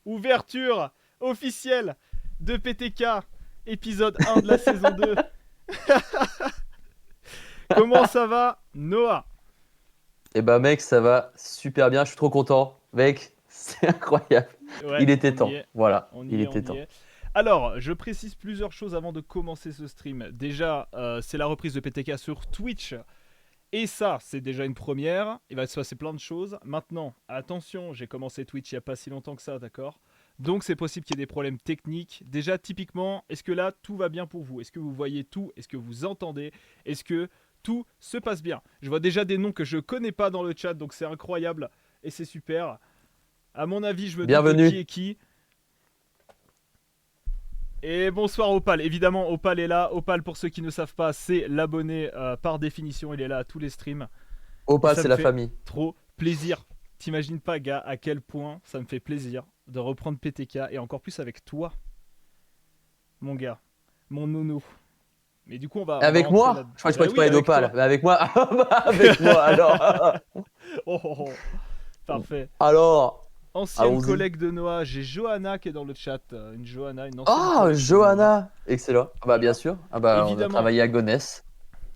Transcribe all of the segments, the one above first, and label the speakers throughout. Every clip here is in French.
Speaker 1: Ouverture officielle de PTK, épisode 1 de la saison 2. Comment ça va, Noah?
Speaker 2: Eh ben mec, ça va super bien, je suis trop content. Mec, c'est incroyable.
Speaker 1: Ouais,
Speaker 2: Il était
Speaker 1: on y
Speaker 2: temps.
Speaker 1: est.
Speaker 2: Voilà,
Speaker 1: On
Speaker 2: il
Speaker 1: y est, on
Speaker 2: était
Speaker 1: y
Speaker 2: temps.
Speaker 1: est. Alors, je précise plusieurs choses avant de commencer ce stream. Déjà, c'est la reprise de PTK sur Twitch. Et ça, c'est déjà une première. Il va se passer plein de choses. Maintenant, attention, j'ai commencé Twitch il n'y a pas si longtemps que ça, d'accord? Donc c'est possible qu'il y ait des problèmes techniques. Déjà, typiquement, est-ce que là, tout va bien pour vous? Est-ce que vous voyez tout? Est-ce que vous entendez? Est-ce que tout se passe bien? Je vois déjà des noms que je connais pas dans le chat, donc c'est incroyable. Et c'est super. À mon avis, je me doute de qui
Speaker 2: Bienvenue.
Speaker 1: est qui. Et bonsoir Opal, évidemment Opal est là. Opal, pour ceux qui ne savent pas, c'est l'abonné par définition, il est là à tous les streams. Et
Speaker 2: Opal,
Speaker 1: ça
Speaker 2: c'est
Speaker 1: me
Speaker 2: la
Speaker 1: fait
Speaker 2: famille.
Speaker 1: trop plaisir. T'imagines pas, gars, à quel point ça me fait plaisir de reprendre PTK et encore plus avec toi, mon gars, mon nono. Mais du coup, on va
Speaker 2: Avec
Speaker 1: rentrer là.
Speaker 2: moi? Je crois que tu
Speaker 1: Bah
Speaker 2: parlais de
Speaker 1: oui,
Speaker 2: parler
Speaker 1: avec
Speaker 2: d'Opal.
Speaker 1: toi.
Speaker 2: Mais avec moi? Ah, bah, avec moi, alors.
Speaker 1: Oh, oh, oh. Parfait.
Speaker 2: Alors,
Speaker 1: Ancienne
Speaker 2: allons-y.
Speaker 1: collègue de Noah, j'ai Johanna qui est dans le chat. Une Johanna, une ancienne
Speaker 2: Oh,
Speaker 1: collègue de Noah.
Speaker 2: Johanna. Excellent. Ah bah bien
Speaker 1: Voilà.
Speaker 2: sûr. Ah bah on a
Speaker 1: Évidemment,
Speaker 2: travaillé à Gonesse.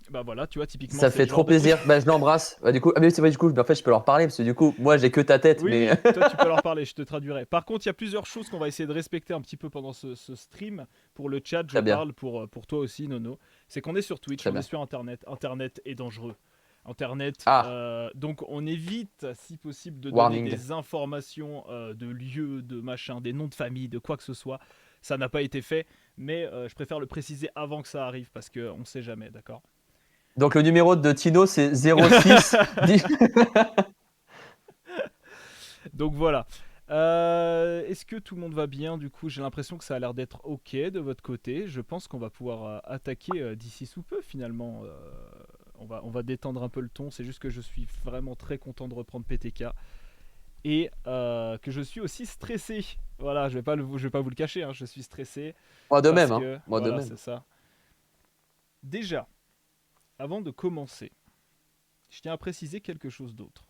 Speaker 1: bah voilà, tu vois, typiquement,
Speaker 2: Ça
Speaker 1: c'est le
Speaker 2: fait
Speaker 1: genre
Speaker 2: trop
Speaker 1: de truc.
Speaker 2: plaisir. Bah je l'embrasse. Bah du coup, ah mais c'est vrai du coup, en fait je peux leur parler parce que du coup, moi j'ai que ta tête,
Speaker 1: Oui,
Speaker 2: mais
Speaker 1: oui, toi tu peux leur parler, je te traduirai. Par contre, il y a plusieurs choses qu'on va essayer de respecter un petit peu pendant ce stream. Pour le chat, je
Speaker 2: très bien,
Speaker 1: parle, pour toi aussi, Nono. C'est qu'on est sur Twitch,
Speaker 2: très
Speaker 1: on est
Speaker 2: bien.
Speaker 1: sur Internet. Internet est dangereux. Internet,
Speaker 2: Ah,
Speaker 1: donc on évite, si possible, de donner
Speaker 2: warning.
Speaker 1: des informations de lieux, de machin, des noms de famille, de quoi que ce soit. Ça n'a pas été fait, mais je préfère le préciser avant que ça arrive parce qu'on sait jamais, d'accord?
Speaker 2: Donc le numéro de Tino c'est 06 10.
Speaker 1: Donc voilà. Est-ce que tout le monde va bien? Du coup, j'ai l'impression que ça a l'air d'être ok de votre côté. Je pense qu'on va pouvoir attaquer d'ici sous peu finalement. On va détendre un peu le ton. C'est juste que je suis vraiment très content de reprendre PTK et que je suis aussi stressé. Voilà, je vais pas vous le cacher. Hein, je suis stressé
Speaker 2: Moi de
Speaker 1: parce
Speaker 2: même, hein.
Speaker 1: que
Speaker 2: Moi de
Speaker 1: voilà,
Speaker 2: même.
Speaker 1: c'est ça. Déjà, avant de commencer, je tiens à préciser quelque chose d'autre.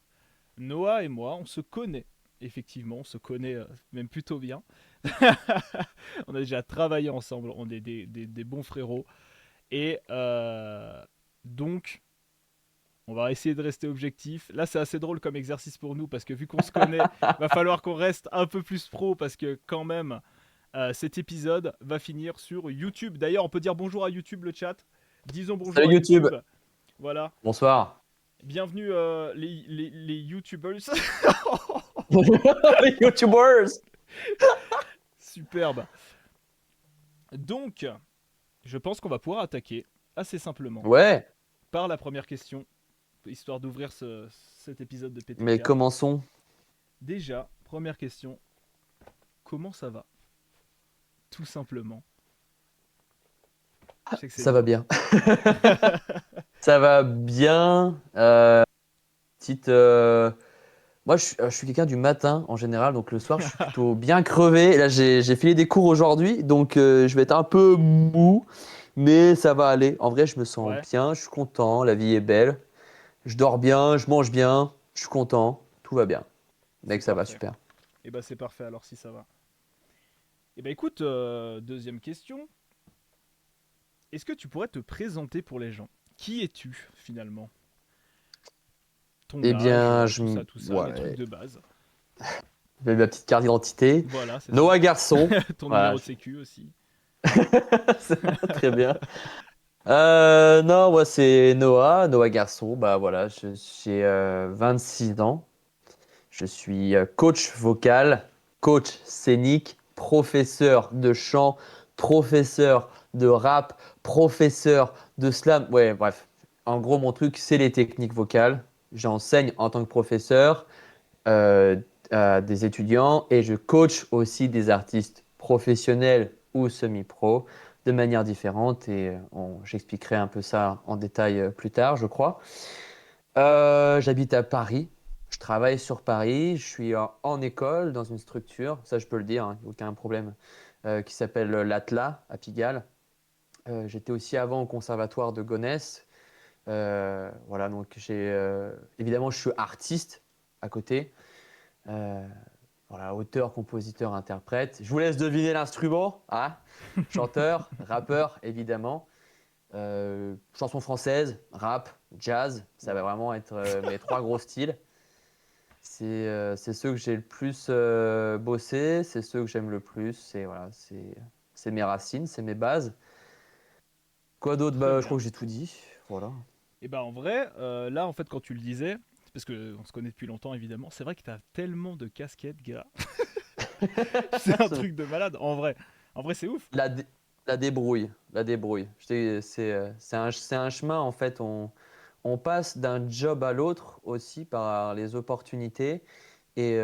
Speaker 1: Noah et moi, on se connaît. Effectivement, on se connaît même plutôt bien. On a déjà travaillé ensemble, on est des bons frérots. Et donc, on va essayer de rester objectif. Là, c'est assez drôle comme exercice pour nous parce que vu qu'on se connaît, va falloir qu'on reste un peu plus pro parce que quand même, cet épisode va finir sur YouTube. D'ailleurs, on peut dire bonjour à YouTube, le chat. Disons bonjour
Speaker 2: Salut
Speaker 1: à
Speaker 2: YouTube.
Speaker 1: YouTube. Voilà.
Speaker 2: Bonsoir.
Speaker 1: Bienvenue les YouTubers.
Speaker 2: Les YouTubers.
Speaker 1: Superbe. Donc, je pense qu'on va pouvoir attaquer assez simplement
Speaker 2: Ouais,
Speaker 1: par la première question, histoire d'ouvrir cet épisode de
Speaker 2: mais
Speaker 1: PTK.
Speaker 2: commençons.
Speaker 1: Déjà, première question, comment ça va? Tout simplement. Je sais que c'est
Speaker 2: Ça va
Speaker 1: dur.
Speaker 2: bien. Ça va bien. Petite. Moi, je suis quelqu'un du matin en général, donc le soir, je suis plutôt bien crevé. Et là, j'ai filé des cours aujourd'hui, donc je vais être un peu mou, mais ça va aller. En vrai, je me sens
Speaker 1: Ouais,
Speaker 2: bien, je suis content, la vie est belle. Je dors bien, je mange bien, je suis content, tout va bien.
Speaker 1: c'est
Speaker 2: Mec, ça va
Speaker 1: parfait.
Speaker 2: super.
Speaker 1: Et bah c'est parfait alors si ça va. Et bah écoute, deuxième question. Est-ce que tu pourrais te présenter pour les gens? Qui es-tu finalement? Ton
Speaker 2: Eh
Speaker 1: âge,
Speaker 2: bien,
Speaker 1: tout ça, les trucs
Speaker 2: ouais,
Speaker 1: de base.
Speaker 2: j'ai ma petite carte d'identité.
Speaker 1: Voilà, c'est ça.
Speaker 2: Noah Garçon.
Speaker 1: Ton
Speaker 2: Voilà,
Speaker 1: numéro de sécu aussi.
Speaker 2: très bien. Non, moi c'est Noah Garçon. Bah voilà, j'ai 26 ans. Je suis coach vocal, coach scénique, professeur de chant, professeur de rap, professeur de slam. Ouais, bref. En gros, mon truc, c'est les techniques vocales. J'enseigne en tant que professeur euh, à des étudiants et je coach aussi des artistes professionnels ou semi-pro de manière différente et j'expliquerai un peu ça en détail plus tard, je crois. J'habite à Paris. Je travaille sur Paris. Je suis en école dans une structure, ça je peux le dire, hein, aucun problème, qui s'appelle l'Atlas à Pigalle. J'étais aussi avant au conservatoire de Gonesse. Voilà, donc évidemment, je suis artiste à côté. Euh, Voilà, auteur, compositeur, interprète. Je vous laisse deviner l'instrument. Hein? Chanteur, rappeur, évidemment. Chanson française, rap, jazz. Ça va
Speaker 1: Waouh.
Speaker 2: vraiment être mes trois gros styles. C'est ceux que j'ai le plus bossé, c'est ceux que j'aime le plus. Voilà, c'est mes racines, c'est mes bases. Quoi d'autre?
Speaker 1: Très
Speaker 2: Bah, je crois
Speaker 1: bien.
Speaker 2: que j'ai tout dit. Voilà.
Speaker 1: Et bah en vrai, là en fait quand tu le disais, c'est parce qu'on se connaît depuis longtemps évidemment, c'est vrai que t'as tellement de casquettes, gars. C'est un truc de malade, en vrai. En vrai c'est ouf.
Speaker 2: La, dé- la débrouille, la débrouille. C'est un chemin en fait. On passe d'un job à l'autre aussi par les opportunités et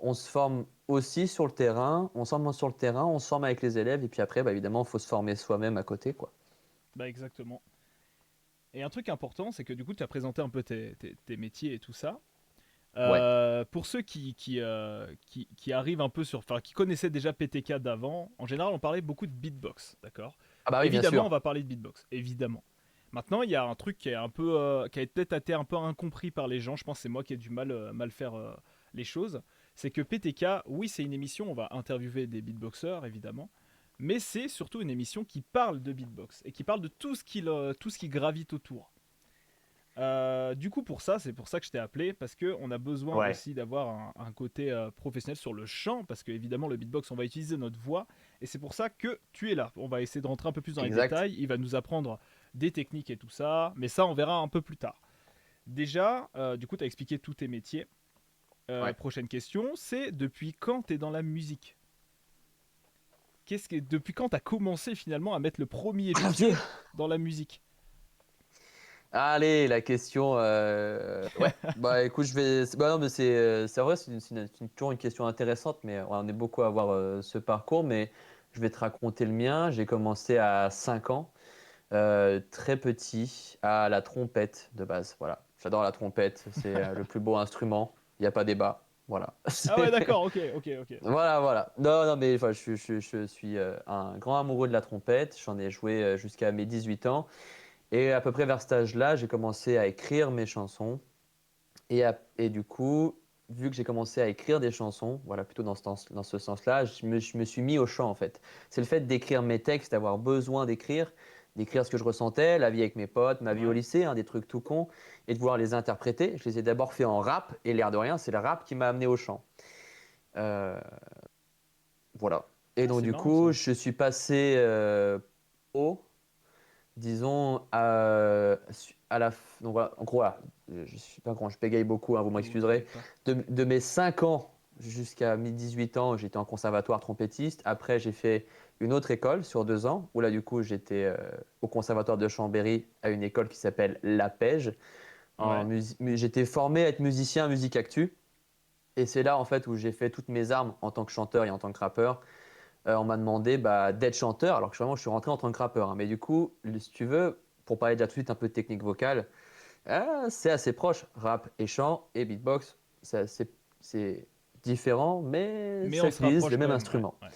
Speaker 2: on se forme aussi sur le terrain. On se forme sur le terrain, on se forme avec les élèves et puis après, bah, évidemment, il faut se former soi-même à côté, quoi.
Speaker 1: Bah exactement. Et un truc important, c'est que du coup tu as présenté un peu tes métiers et tout ça.
Speaker 2: Ouais.
Speaker 1: Pour ceux qui arrivent un peu sur, enfin qui connaissaient déjà PTK d'avant, en général on parlait beaucoup de beatbox, d'accord.
Speaker 2: Ah bah oui, bien
Speaker 1: Évidemment on
Speaker 2: sûr.
Speaker 1: va parler de beatbox, évidemment. Maintenant il y a un truc qui est un peu, qui a peut-être été un peu incompris par les gens. Je pense que c'est moi qui ai du mal faire les choses. C'est que PTK, oui c'est une émission, on va interviewer des beatboxers évidemment, mais c'est surtout une émission qui parle de beatbox et qui parle de tout ce qui gravite autour. Du coup, pour ça, c'est pour ça que je t'ai appelé, parce qu'on a besoin
Speaker 2: Ouais.
Speaker 1: aussi d'avoir un côté professionnel sur le chant, parce que évidemment, le beatbox, on va utiliser notre voix, et c'est pour ça que tu es là. On va essayer de rentrer un peu plus dans les
Speaker 2: Exact.
Speaker 1: détails, il va nous apprendre des techniques et tout ça, mais ça, on verra un peu plus tard. Déjà, du coup, tu as expliqué tous tes métiers.
Speaker 2: Ouais.
Speaker 1: Prochaine question, c'est depuis quand tu es dans la musique? Depuis quand tu as commencé finalement à mettre le premier
Speaker 2: Ah, Dieu.
Speaker 1: pied dans la musique?
Speaker 2: Allez, la question. Ouais. Bah écoute, je vais. Bah non, mais c'est vrai, toujours une question intéressante, mais on est beaucoup à avoir ce parcours, mais je vais te raconter le mien. J'ai commencé à 5 ans. Très petit, à la trompette de base. Voilà, j'adore la trompette, c'est le plus beau instrument, il n'y a pas débat. Voilà.
Speaker 1: Ah ouais, d'accord, ok, ok, ok.
Speaker 2: Voilà, voilà. Non, non, mais enfin, je suis un grand amoureux de la trompette. J'en ai joué jusqu'à mes 18 ans. Et à peu près vers cet âge-là, j'ai commencé à écrire mes chansons. Et du coup, vu que j'ai commencé à écrire des chansons, voilà, plutôt dans ce sens-là, je me suis mis au chant en fait. C'est le fait d'écrire mes textes, d'avoir besoin d'écrire ce que je ressentais, la vie avec mes potes, ma vie au
Speaker 1: Ouais,
Speaker 2: lycée, hein, des trucs tout cons, et de vouloir les interpréter. Je les ai d'abord fait en rap, et l'air de rien, c'est le rap qui m'a amené au chant. Euh, voilà. Et
Speaker 1: ah,
Speaker 2: donc
Speaker 1: c'est
Speaker 2: du
Speaker 1: marrant
Speaker 2: coup,
Speaker 1: ça.
Speaker 2: je suis passé au disons, à donc voilà, en gros, voilà, je ne suis pas grand, je bégaye beaucoup, hein, vous
Speaker 1: Vous
Speaker 2: m'excuserez.
Speaker 1: t'inquiète pas.
Speaker 2: De mes 5 ans jusqu'à mes 18 ans, j'étais en conservatoire trompettiste. Après, j'ai fait une autre école sur 2 ans, où là, du coup, j'étais au conservatoire de Chambéry, à une école qui s'appelle l'APEJ.
Speaker 1: Ouais.
Speaker 2: J'étais formé à être musicien à Musique Actu. Et c'est là, en fait, où j'ai fait toutes mes armes en tant que chanteur et en tant que rappeur. On m'a demandé bah, d'être chanteur, alors que vraiment je suis rentré en tant que rappeur, hein. Mais du coup, si tu veux, pour parler déjà tout de suite un peu de technique vocale, c'est assez proche. Rap et chant et beatbox, c'est différent, mais
Speaker 1: Mais
Speaker 2: ça
Speaker 1: on se
Speaker 2: utilise
Speaker 1: rapproche
Speaker 2: le
Speaker 1: quand
Speaker 2: même
Speaker 1: même, ouais.
Speaker 2: instrument.
Speaker 1: Ouais.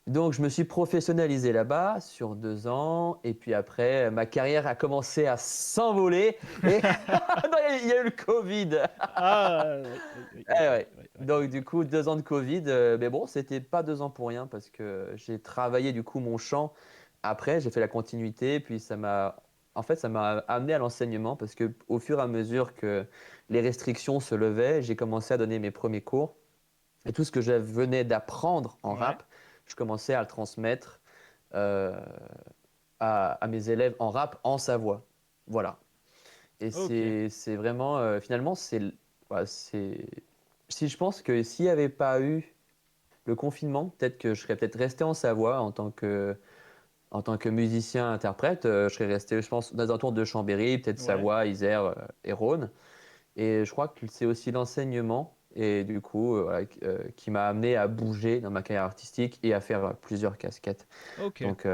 Speaker 2: Donc je me suis professionnalisé là-bas sur 2 ans, et puis après, ma carrière a commencé à s'envoler, et non, il y a eu le Covid.
Speaker 1: Ah, oui, oui, oui, oui,
Speaker 2: Eh
Speaker 1: oui,
Speaker 2: ouais.
Speaker 1: oui, oui,
Speaker 2: Donc
Speaker 1: oui.
Speaker 2: du coup, 2 ans de Covid, mais bon, c'était pas 2 ans pour rien parce que j'ai travaillé du coup mon chant. Après, j'ai fait la continuité, puis en fait, ça m'a amené à l'enseignement parce que au fur et à mesure que les restrictions se levaient, j'ai commencé à donner mes premiers cours et tout ce que je venais d'apprendre en
Speaker 1: Ouais.
Speaker 2: rap, je commençais à le transmettre euh, à mes élèves en rap en Savoie. Voilà. Et
Speaker 1: Ok.
Speaker 2: c'est vraiment, finalement, ouais, si je pense que s'il n'y avait pas eu le confinement, peut-être que je serais peut-être resté en Savoie en tant que musicien interprète. Je serais resté, je pense, dans un tour de Chambéry, peut-être
Speaker 1: Ouais.
Speaker 2: Savoie, Isère et Rhône. Et je crois que c'est aussi l'enseignement et du coup, voilà, qui m'a amené à bouger dans ma carrière artistique et à faire plusieurs casquettes.
Speaker 1: Ok.
Speaker 2: Donc,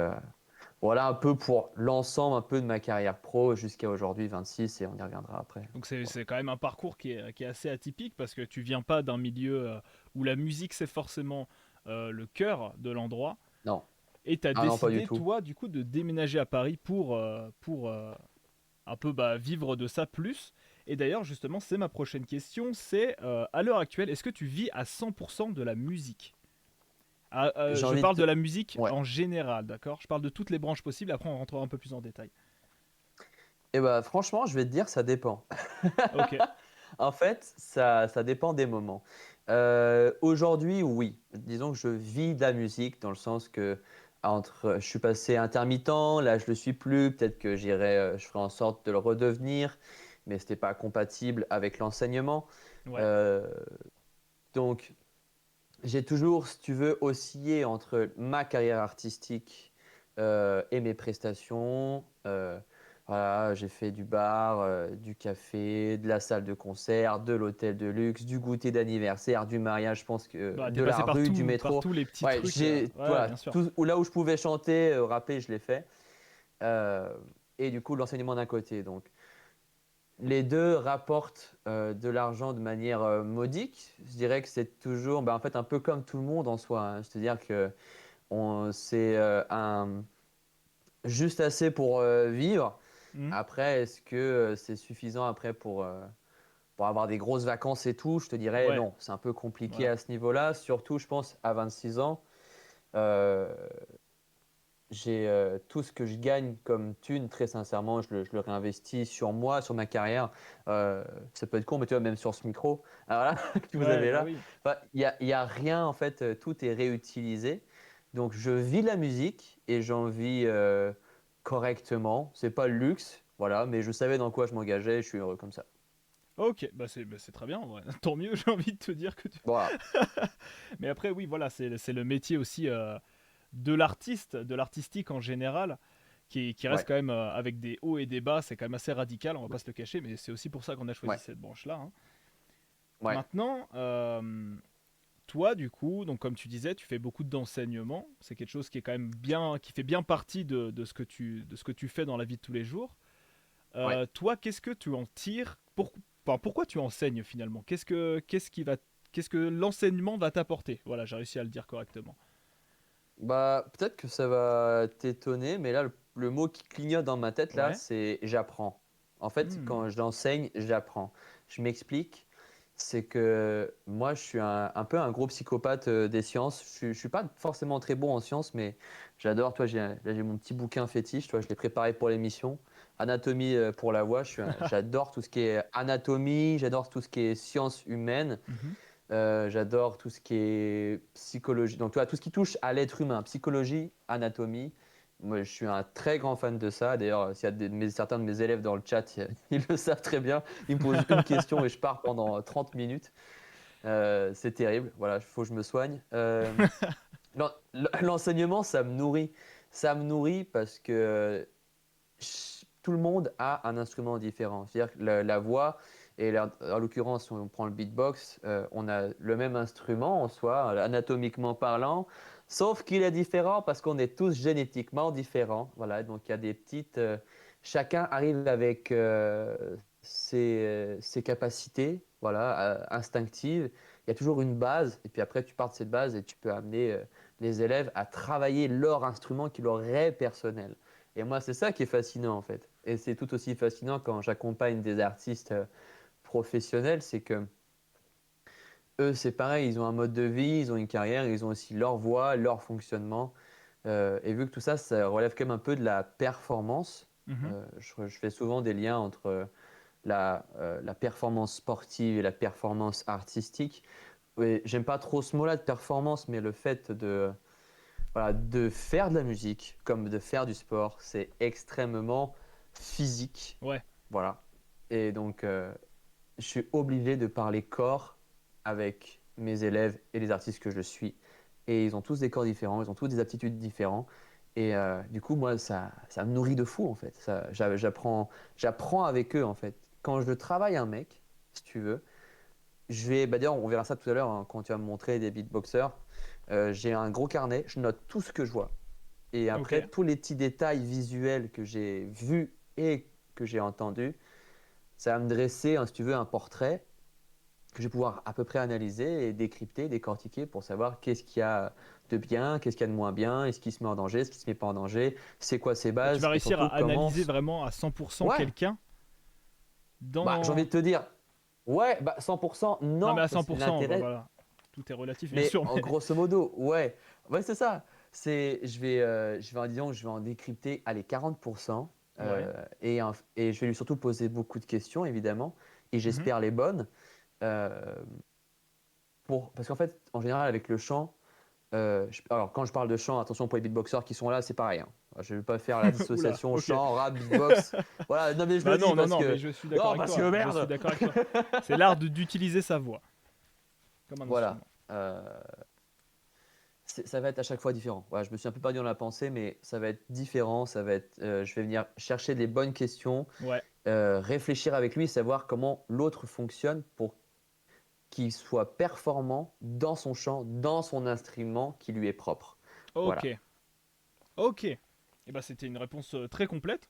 Speaker 2: voilà un peu pour l'ensemble un peu de ma carrière pro jusqu'à aujourd'hui 26 et on y reviendra après.
Speaker 1: Donc c'est
Speaker 2: Voilà.
Speaker 1: c'est quand même un parcours qui est assez atypique parce que tu viens pas d'un milieu où la musique c'est forcément le cœur de l'endroit
Speaker 2: Non,
Speaker 1: et tu as
Speaker 2: ah non, pas du
Speaker 1: décidé
Speaker 2: tout.
Speaker 1: toi du coup de déménager à Paris pour un peu bah, vivre de ça plus. Et d'ailleurs, justement, c'est ma prochaine question, c'est à l'heure actuelle, est-ce que tu vis à 100% de la musique?
Speaker 2: J'ai
Speaker 1: Je
Speaker 2: envie de
Speaker 1: parle
Speaker 2: te...
Speaker 1: de la musique
Speaker 2: Ouais.
Speaker 1: en général, d'accord? Je parle de toutes les branches possibles, après on rentrera un peu plus en détail.
Speaker 2: Et bah franchement, je vais te dire, ça dépend.
Speaker 1: Ok,
Speaker 2: En fait, ça dépend des moments. Aujourd'hui, oui. Disons que je vis de la musique dans le sens que je suis passé intermittent, là je le suis plus. Peut-être que je ferai en sorte de le redevenir, mais c'était pas compatible avec l'enseignement.
Speaker 1: ouais,
Speaker 2: Euh, donc, j'ai toujours, si tu veux, oscillé entre ma carrière artistique et mes prestations. Voilà, j'ai fait du bar, du café, de la salle de concert, de l'hôtel de luxe, du goûter d'anniversaire, du mariage, je pense que
Speaker 1: bah t'es
Speaker 2: de
Speaker 1: passé
Speaker 2: la
Speaker 1: par
Speaker 2: rue, du
Speaker 1: par
Speaker 2: métro.
Speaker 1: tous les petits
Speaker 2: Ouais,
Speaker 1: trucs, ouais,
Speaker 2: voilà,
Speaker 1: bien sûr.
Speaker 2: tout, là où je pouvais chanter, rapper, je l'ai fait. Euh, et du coup, l'enseignement d'un côté. Donc, les deux rapportent de l'argent de manière modique. Je dirais que c'est toujours, bah, en fait, un peu comme tout le monde en soi, hein. C'est-à-dire que c'est juste assez pour vivre.
Speaker 1: Mhm.
Speaker 2: Après, est-ce que c'est suffisant après pour avoir des grosses vacances et tout? Je te dirais
Speaker 1: Ouais,
Speaker 2: non, c'est un peu compliqué
Speaker 1: voilà.
Speaker 2: à ce niveau-là. Surtout, je pense, à 26 ans. Euh, j'ai tout ce que je gagne comme thune, très sincèrement, je le réinvestis sur moi, sur ma carrière. Euh, Ça peut être con, mais tu vois, même sur ce micro, alors là, que vous
Speaker 1: Ouais,
Speaker 2: avez
Speaker 1: bah
Speaker 2: là,
Speaker 1: oui.
Speaker 2: enfin, il y a rien, en fait, tout est réutilisé. Donc, je vis la musique et j'en vis correctement. C'est pas le luxe, voilà, mais je savais dans quoi je m'engageais et je suis heureux comme ça.
Speaker 1: Ok, bah c'est très bien, ouais. Tant mieux, j'ai envie de te dire que tu...
Speaker 2: Voilà,
Speaker 1: Mais après, oui, voilà, c'est le métier aussi de l'artiste, de l'artistique en général, qui reste
Speaker 2: ouais,
Speaker 1: quand même avec des hauts et des bas, c'est quand même assez radical, on va pas se le cacher, mais c'est aussi pour ça qu'on a choisi
Speaker 2: ouais,
Speaker 1: cette branche-là, hein.
Speaker 2: ouais,
Speaker 1: Maintenant, toi, du coup, donc comme tu disais, tu fais beaucoup d'enseignement, c'est quelque chose qui est quand même bien, qui fait bien partie de ce que tu fais dans la vie de tous les jours.
Speaker 2: ouais.
Speaker 1: Toi, qu'est-ce que tu en tires enfin, pourquoi tu enseignes finalement? Qu'est-ce que l'enseignement va t'apporter? Voilà, j'ai réussi à le dire correctement.
Speaker 2: Bah, peut-être que ça va t'étonner, mais là, le mot qui clignote dans ma tête, là,
Speaker 1: Ouais.
Speaker 2: c'est j'apprends. En fait,
Speaker 1: Hmm.
Speaker 2: quand je l'enseigne, j'apprends. Je m'explique. C'est que moi, je suis un peu un gros psychopathe des sciences. Je suis pas forcément très bon en sciences, mais j'adore. Toi, là, j'ai mon petit bouquin fétiche. Toi, je l'ai préparé pour l'émission. Anatomie pour la voix. J'adore tout ce qui est anatomie. J'adore tout ce qui est sciences humaines.
Speaker 1: Mhm.
Speaker 2: J'adore tout ce qui est psychologie. Donc, tu vois, tout ce qui touche à l'être humain, psychologie, anatomie. Moi, je suis un très grand fan de ça. D'ailleurs, s'il y a certains de mes élèves dans le chat, ils le savent très bien. Ils me posent une question et je pars pendant 30 minutes. C'est terrible. Voilà, il faut que je me soigne. L'enseignement, ça me nourrit. Ça me nourrit parce que tout le monde a un instrument différent. C'est-à-dire que la voix, et en l'occurrence, si on prend le beatbox, on a le même instrument en soi, anatomiquement parlant, sauf qu'il est différent parce qu'on est tous génétiquement différents. Voilà, donc il y a des petites. Chacun arrive avec ses capacités, voilà, instinctives. Il y a toujours une base, et puis après, tu pars de cette base et tu peux amener les élèves à travailler leur instrument qui leur est personnel. Et moi, c'est ça qui est fascinant en fait. Et c'est tout aussi fascinant quand j'accompagne des artistes professionnels, c'est que eux, c'est pareil, ils ont un mode de vie, ils ont une carrière, ils ont aussi leur voix, leur fonctionnement. Et vu que tout ça, ça relève quand même un peu de la performance,
Speaker 1: Mhm.
Speaker 2: je fais souvent des liens entre la performance sportive et la performance artistique. Et j'aime pas trop ce mot-là de performance, mais le fait voilà, de faire de la musique comme de faire du sport, c'est extrêmement physique.
Speaker 1: Ouais.
Speaker 2: Voilà. Et donc, je suis obligé de parler corps avec mes élèves et les artistes que je suis. Et ils ont tous des corps différents, ils ont tous des aptitudes différentes. Et du coup, moi, ça me nourrit de fou, en fait. J'apprends avec eux, en fait. Quand je travaille un mec, si tu veux, bah d'ailleurs, on verra ça tout à l'heure hein, quand tu vas me montrer des beatboxers. J'ai un gros carnet, je note tout ce que je vois. Et
Speaker 1: Ok.
Speaker 2: après, tous les petits détails visuels que j'ai vus et que j'ai entendus, ça va me dresser, hein, si tu veux, un portrait que je vais pouvoir à peu près analyser et décrypter, décortiquer pour savoir qu'est-ce qu'il y a de bien, qu'est-ce qu'il y a de moins bien, est-ce qu'il se met en danger, est-ce qu'il se met pas en danger, c'est quoi ses
Speaker 1: Tu vas
Speaker 2: bases et
Speaker 1: réussir à
Speaker 2: surtout comment.
Speaker 1: analyser vraiment à 100%
Speaker 2: Ouais,
Speaker 1: quelqu'un.
Speaker 2: Bah, j'ai
Speaker 1: dans...
Speaker 2: envie de te dire, ouais, bah 100%,
Speaker 1: Non,
Speaker 2: non,
Speaker 1: mais à
Speaker 2: parce que
Speaker 1: 100%, bah,
Speaker 2: l'intérêt,
Speaker 1: voilà. Tout est relatif, bien
Speaker 2: mais
Speaker 1: sûr,
Speaker 2: en
Speaker 1: mais...
Speaker 2: grosso modo, ouais, ouais, c'est ça. Disons, je vais en décrypter, allez, 40%,
Speaker 1: Ouais.
Speaker 2: et je vais lui surtout poser beaucoup de questions, évidemment, et
Speaker 1: Mhm.
Speaker 2: j'espère les bonnes, euh, parce qu'en fait, en général, avec le chant, alors quand je parle de chant, attention pour les beatboxers qui sont là, c'est pareil, hein. Je ne vais pas faire la
Speaker 1: Oula,
Speaker 2: dissociation
Speaker 1: ok.
Speaker 2: chant, rap, beatbox. Voilà, non mais je
Speaker 1: Bah
Speaker 2: le dis
Speaker 1: non, non,
Speaker 2: parce
Speaker 1: non, mais
Speaker 2: que,
Speaker 1: je suis d'accord
Speaker 2: non,
Speaker 1: avec
Speaker 2: parce
Speaker 1: toi.
Speaker 2: que
Speaker 1: Je suis
Speaker 2: merde.
Speaker 1: d'accord avec toi. C'est l'art d'utiliser sa voix comme un
Speaker 2: Voilà.
Speaker 1: instrument.
Speaker 2: Euh, ça va être à chaque fois différent. Voilà, je me suis un peu perdu dans la pensée, mais ça va être différent. Je vais venir chercher les bonnes questions,
Speaker 1: Ouais,
Speaker 2: réfléchir avec lui, savoir comment l'autre fonctionne pour qu'il soit performant dans son chant, dans son instrument qui lui est propre.
Speaker 1: ok.
Speaker 2: Voilà.
Speaker 1: Ok. Et bah c'était une réponse très complète.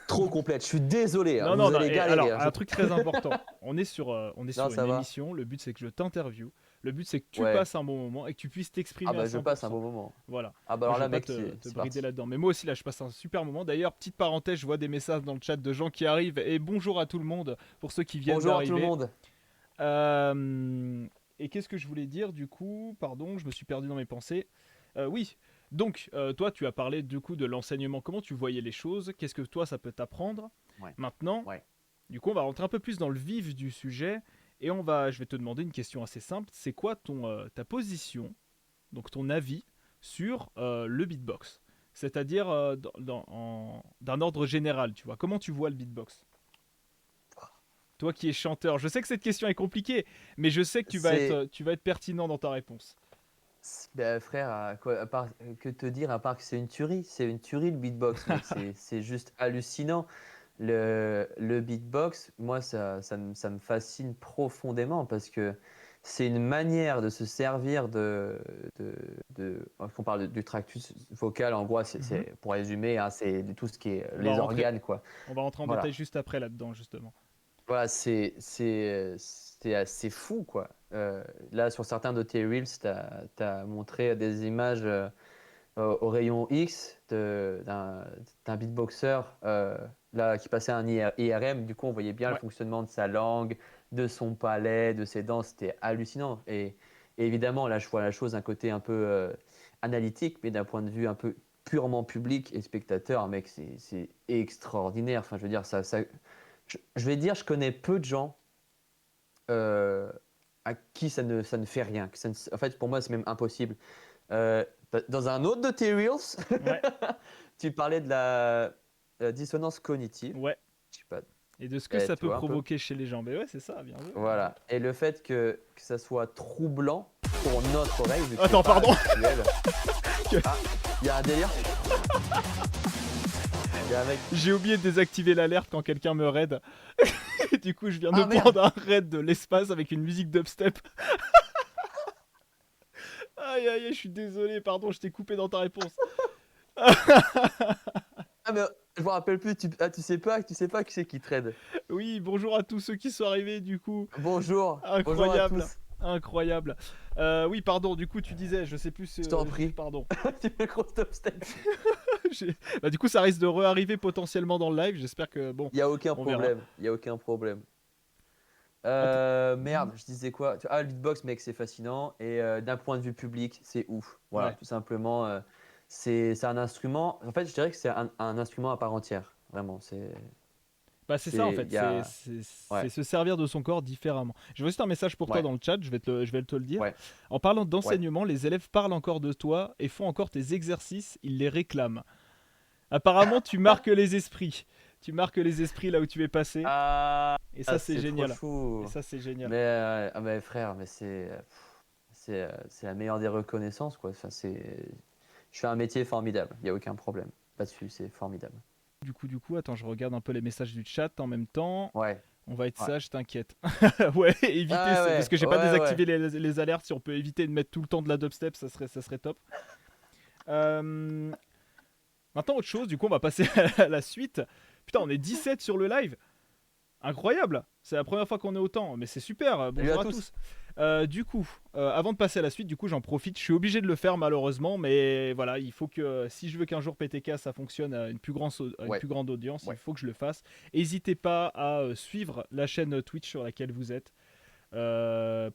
Speaker 2: Trop complète. Je suis désolé, hein,
Speaker 1: Non, non,
Speaker 2: vous
Speaker 1: non.
Speaker 2: allez
Speaker 1: Et
Speaker 2: galérer,
Speaker 1: alors,
Speaker 2: hein, je
Speaker 1: un truc
Speaker 2: crois.
Speaker 1: très important. On est
Speaker 2: Non,
Speaker 1: sur une
Speaker 2: ça va.
Speaker 1: émission. Le but, c'est que je t'interview. Le but, c'est que tu
Speaker 2: Ouais.
Speaker 1: passes un bon moment et que tu puisses
Speaker 2: Ah
Speaker 1: t'exprimer à
Speaker 2: bah je passe un
Speaker 1: 100%.
Speaker 2: bon moment.
Speaker 1: Voilà.
Speaker 2: Ah bah
Speaker 1: Moi,
Speaker 2: alors
Speaker 1: je veux
Speaker 2: là,
Speaker 1: pas
Speaker 2: mec,
Speaker 1: te
Speaker 2: c'est
Speaker 1: brider
Speaker 2: parti.
Speaker 1: là-dedans. Mais moi aussi, là, je passe un super moment. D'ailleurs, petite parenthèse, je vois des messages dans le chat de gens qui arrivent. Et bonjour à tout le monde pour ceux qui viennent
Speaker 2: Bonjour à tout le
Speaker 1: d'arriver.
Speaker 2: monde.
Speaker 1: Euh, Et qu'est-ce que je voulais dire du coup? Pardon, je me suis perdu dans mes pensées. Oui, donc toi tu as parlé du coup de l'enseignement, comment tu voyais les choses, qu'est-ce que toi ça peut t'apprendre?
Speaker 2: Ouais.
Speaker 1: Maintenant,
Speaker 2: Ouais.
Speaker 1: du coup on va rentrer un peu plus dans le vif du sujet et je vais te demander une question assez simple, c'est quoi ta position, donc ton avis sur le beatbox? C'est-à-dire d'un ordre général, tu vois, comment tu vois le beatbox? Toi qui es chanteur, je sais que cette question est compliquée, mais je sais que
Speaker 2: C'est,
Speaker 1: tu vas être pertinent dans ta réponse.
Speaker 2: bah, frère, à part, que te dire à part que c'est une tuerie? C'est une tuerie le beatbox, mec. C'est juste hallucinant. Le beatbox, moi, ça me fascine profondément parce que c'est une manière de se servir de, on parle du tractus vocal, en gros,
Speaker 1: Mhm.
Speaker 2: pour résumer, hein, c'est de tout ce qui est
Speaker 1: On va
Speaker 2: les
Speaker 1: rentrer,
Speaker 2: organes, quoi.
Speaker 1: on va rentrer en détail
Speaker 2: Voilà.
Speaker 1: juste après là-dedans, justement.
Speaker 2: Voilà, c'est assez fou, quoi. Là, sur certains de tes Reels, tu as montré des images au rayon X d'un beatboxer là, qui passait un IRM. Du coup, on voyait bien le
Speaker 1: Ouais,
Speaker 2: fonctionnement de sa langue, de son palais, de ses dents. C'était hallucinant. Et évidemment, là, je vois la chose d'un côté un peu analytique, mais d'un point de vue un peu purement public et spectateur, mec, c'est extraordinaire. Enfin, je veux dire, je vais dire, je connais peu de gens euh, à qui ça ne fait rien. En fait, pour moi, c'est même impossible. Euh, Dans un autre de tes Reels,
Speaker 1: ouais,
Speaker 2: tu parlais de la dissonance cognitive.
Speaker 1: ouais.
Speaker 2: Je sais pas,
Speaker 1: Et de ce que ça
Speaker 2: tu
Speaker 1: peut
Speaker 2: vois un peu.
Speaker 1: provoquer chez les gens. Mais ouais, c'est ça, bien joué, bien joué.
Speaker 2: Voilà. Et le fait que ça soit troublant pour notre oreille, vu que c'est
Speaker 1: Attends,
Speaker 2: pas
Speaker 1: pardon.
Speaker 2: habituel. Ah, il y a un délire. Il y a un mec.
Speaker 1: J'ai oublié de désactiver l'alerte quand quelqu'un me raid. Et du coup, je viens de
Speaker 2: Ah merde!
Speaker 1: prendre un raid de l'espace avec une musique dubstep. Aïe, aïe, aïe, je suis désolé, pardon, je t'ai coupé dans ta réponse.
Speaker 2: Ah mais je me rappelle plus. Tu sais pas qui c'est qui trade.
Speaker 1: Oui, bonjour à tous ceux qui sont arrivés, du coup.
Speaker 2: Bonjour. Bonjour à
Speaker 1: Incroyable.
Speaker 2: tous.
Speaker 1: Incroyable. Oui, pardon, du coup, tu disais, je sais plus.
Speaker 2: Je t'en prie.
Speaker 1: Pardon.
Speaker 2: Tu fais gros top step.
Speaker 1: Bah, du coup, ça risque de re-arriver potentiellement dans le live. J'espère que, bon,
Speaker 2: Il y a aucun
Speaker 1: on verra.
Speaker 2: problème. Il y a aucun problème.
Speaker 1: En tout-
Speaker 2: Merde, je disais quoi? Ah, le beatbox, mec, c'est fascinant. Et d'un point de vue public, c'est ouf. Voilà,
Speaker 1: Ouais.
Speaker 2: tout simplement. C'est un instrument. En fait, je dirais que c'est un instrument à part entière. Vraiment,
Speaker 1: Bah, c'est ça en
Speaker 2: il
Speaker 1: fait,
Speaker 2: y a.
Speaker 1: c'est
Speaker 2: Ouais,
Speaker 1: se servir de son corps différemment. Je veux juste un message pour toi
Speaker 2: ouais,
Speaker 1: dans le chat, je vais te le dire.
Speaker 2: ouais,
Speaker 1: En parlant
Speaker 2: ouais.
Speaker 1: d'enseignement, les élèves parlent encore de toi et font encore tes exercices, ils les réclament. Apparemment, tu marques les esprits. Tu marques les esprits là où tu es passé.
Speaker 2: Ah,
Speaker 1: Et ça, c'est
Speaker 2: c'est trop
Speaker 1: génial. Et
Speaker 2: chou.
Speaker 1: ça, c'est génial.
Speaker 2: Mais frère, mais c'est la meilleure des reconnaissances, quoi. Enfin, je fais un métier formidable. Il y a aucun problème là-dessus. C'est formidable.
Speaker 1: Du coup, attends, je regarde un peu les messages du chat en même temps.
Speaker 2: Ouais,
Speaker 1: On va être
Speaker 2: ouais.
Speaker 1: sage, t'inquiète. Ouais, éviter,
Speaker 2: Ah
Speaker 1: parce
Speaker 2: ouais,
Speaker 1: que j'ai pas
Speaker 2: ouais,
Speaker 1: désactivé
Speaker 2: ouais.
Speaker 1: les alertes. Si on peut éviter de mettre tout le temps de la dubstep, ça serait top. Euh, Maintenant, autre chose, du coup, on va passer à la suite. Putain, on est 17 sur le live. Incroyable. C'est la première fois qu'on est autant, mais c'est super.
Speaker 2: Salut à
Speaker 1: Bonjour à
Speaker 2: tous.
Speaker 1: tous. Du coup, avant de passer à la suite, du coup, j'en profite. Je suis obligé de le faire malheureusement, mais voilà, il faut que si je veux qu'un jour PTK ça fonctionne à une
Speaker 2: Ouais,
Speaker 1: plus grande audience, il
Speaker 2: ouais.
Speaker 1: faut que je le fasse. N'hésitez pas à suivre la chaîne Twitch sur laquelle vous êtes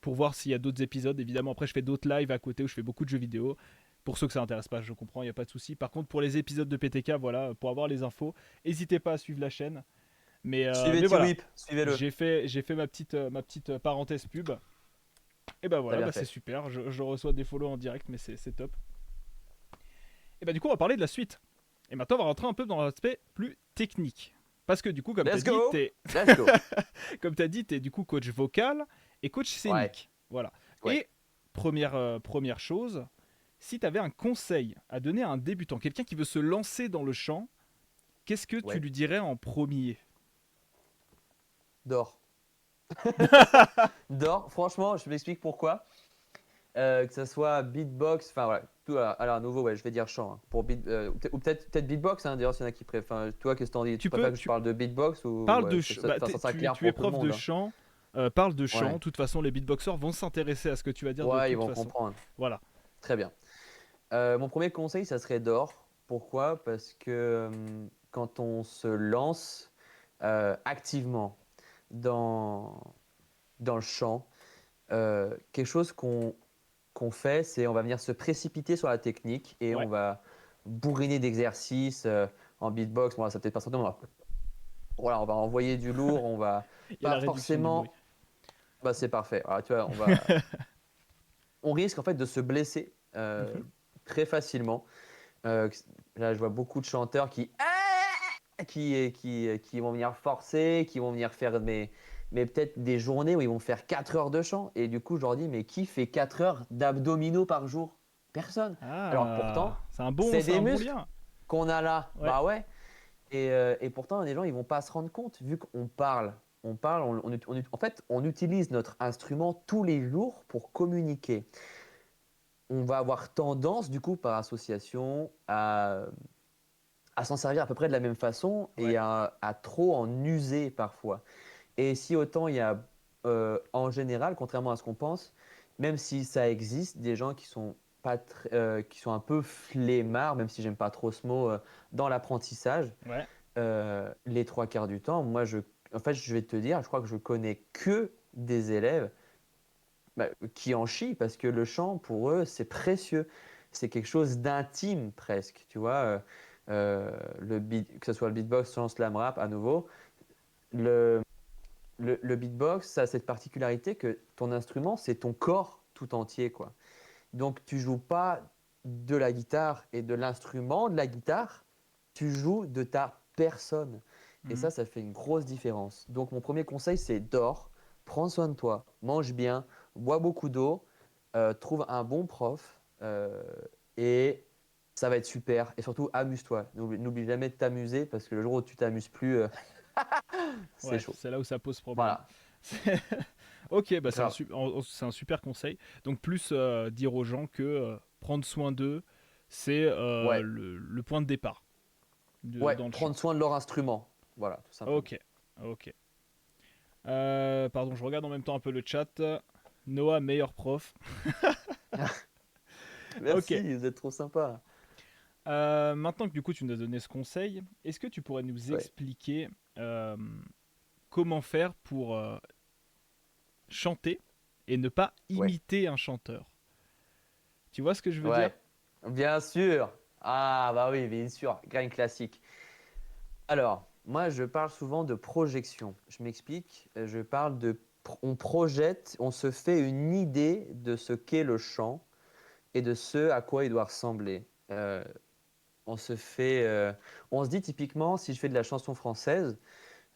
Speaker 1: pour voir s'il y a d'autres épisodes. Évidemment, après, je fais d'autres lives à côté où je fais beaucoup de jeux vidéo. Pour ceux que ça intéresse pas, je comprends, il n'y a pas de souci. Par contre, pour les épisodes de PTK, voilà, pour avoir les infos, n'hésitez pas à suivre la chaîne.
Speaker 2: Suivez
Speaker 1: Mais voilà,
Speaker 2: T-Whip, suivez-le.
Speaker 1: j'ai fait ma petite parenthèse pub. Et bah
Speaker 2: T'as
Speaker 1: voilà,
Speaker 2: bien
Speaker 1: bah c'est
Speaker 2: fait.
Speaker 1: super. Je reçois des follow en direct, mais c'est top. Et bah du coup, on va parler de la suite. Et maintenant, on va rentrer un peu dans l'aspect plus technique. Parce que du coup,
Speaker 2: Let's go! Let's go!
Speaker 1: comme t'as dit, t'es du coup coach vocal et coach
Speaker 2: Ouais,
Speaker 1: scénique. Voilà.
Speaker 2: ouais,
Speaker 1: Et première chose, si t'avais un conseil à donner à un débutant, quelqu'un qui veut se lancer dans le chant, qu'est-ce que tu
Speaker 2: ouais.
Speaker 1: lui dirais en premier?
Speaker 2: Dors. Dors. Franchement, je m'explique pourquoi. Que ça soit beatbox, enfin voilà. Tout, alors à nouveau, ouais, je vais dire chant. Hein, pour ou peut-être beatbox, hein, d'ailleurs, s'il y en a qui préfèrent. Enfin, toi, qu'est-ce que t'en dis? Tu
Speaker 1: Tu
Speaker 2: préfères
Speaker 1: peux,
Speaker 2: que je
Speaker 1: tu
Speaker 2: parle de beatbox ou
Speaker 1: parles
Speaker 2: ouais,
Speaker 1: de
Speaker 2: ça, ça sera clair
Speaker 1: tu es
Speaker 2: pour tout le
Speaker 1: prof de
Speaker 2: monde. Hein.
Speaker 1: chant. Parle de chant. De
Speaker 2: Ouais,
Speaker 1: toute façon, les beatboxers vont s'intéresser à ce que tu vas dire de
Speaker 2: ouais, ils
Speaker 1: toute
Speaker 2: vont
Speaker 1: façon.
Speaker 2: comprendre.
Speaker 1: Voilà.
Speaker 2: Très bien. Mon premier conseil, ça serait d'or. Pourquoi? Parce que quand on se lance activement dans, dans le chant, quelque chose qu'on fait, c'est on va venir se précipiter sur la technique et on
Speaker 1: Ouais.
Speaker 2: va bourriner d'exercices en beatbox. Bon, ça peut-être pas sortir, mais voilà, on va envoyer du lourd, on va
Speaker 1: Il y a
Speaker 2: pas
Speaker 1: la réduction du bruit.
Speaker 2: forcément. Bah, c'est parfait. Voilà, tu vois, on risque en fait de se blesser
Speaker 1: Mhm.
Speaker 2: très facilement. Euh, Là, je vois beaucoup de chanteurs qui vont venir forcer, qui vont venir faire mais peut-être des journées où ils vont faire 4 heures de chant. Et du coup, je leur dis, mais qui fait 4 heures d'abdominaux par jour? Personne. Alors
Speaker 1: Ah,
Speaker 2: pourtant, c'est
Speaker 1: c'est
Speaker 2: des
Speaker 1: un bon
Speaker 2: muscles
Speaker 1: lien.
Speaker 2: qu'on a là.
Speaker 1: Ouais.
Speaker 2: Bah ouais. Et pourtant, les gens, ils vont pas se rendre compte, vu qu'on parle. On parle, en fait, on utilise notre instrument tous les jours pour communiquer. On va avoir tendance, du coup, par association, à s'en servir à peu près de la même façon et
Speaker 1: Ouais.
Speaker 2: à trop en user parfois. Et si autant il y a en général, contrairement à ce qu'on pense, même si ça existe, des gens qui sont pas qui sont un peu flemmards, même si j'aime pas trop ce mot, dans l'apprentissage,
Speaker 1: Ouais.
Speaker 2: les trois quarts du temps, en fait, je vais te dire, je crois que je connais que des élèves qui en chient parce que le chant, pour eux, c'est précieux. C'est quelque chose d'intime presque, tu vois. Que ce soit le beatbox, chant, slam rap, à nouveau. Le, le beatbox, ça a cette particularité que ton instrument, c'est ton corps tout entier, quoi. Donc, tu joues pas de la guitare et de l'instrument de la guitare, tu joues de ta personne. Et
Speaker 1: Mhm.
Speaker 2: ça fait une grosse différence. Donc, mon premier conseil, c'est dors, prends soin de toi, mange bien, bois beaucoup d'eau, trouve un bon prof et ça va être super. Et surtout, amuse-toi. N'oublie jamais de t'amuser parce que le jour où tu t'amuses plus, c'est
Speaker 1: Ouais,
Speaker 2: chaud.
Speaker 1: c'est là où ça pose problème.
Speaker 2: Voilà,
Speaker 1: Ok, bah
Speaker 2: grave.
Speaker 1: c'est un super conseil. Donc plus dire aux gens que prendre soin d'eux, c'est
Speaker 2: Ouais,
Speaker 1: le point de départ
Speaker 2: ouais,
Speaker 1: dans le champ.
Speaker 2: prendre soin de leur instrument. Voilà, tout simplement.
Speaker 1: Ok, ok. Pardon, je regarde en même temps un peu le chat. Noah, meilleur prof. Ok.
Speaker 2: Merci, vous êtes trop sympa.
Speaker 1: Maintenant que du coup tu nous as donné ce conseil, est-ce que tu pourrais nous
Speaker 2: Ouais,
Speaker 1: expliquer euh, comment faire pour chanter et ne pas
Speaker 2: ouais,
Speaker 1: imiter un chanteur? Tu vois ce que je veux dire?
Speaker 2: ouais. Bien sûr. Ah, bah oui, bien sûr. Grain classique. Alors, moi, je parle souvent de projection. Je m'explique. Je parle on projette, on se fait une idée de ce qu'est le chant et de ce à quoi il doit ressembler. On se fait, on se dit typiquement, si je fais de la chanson française,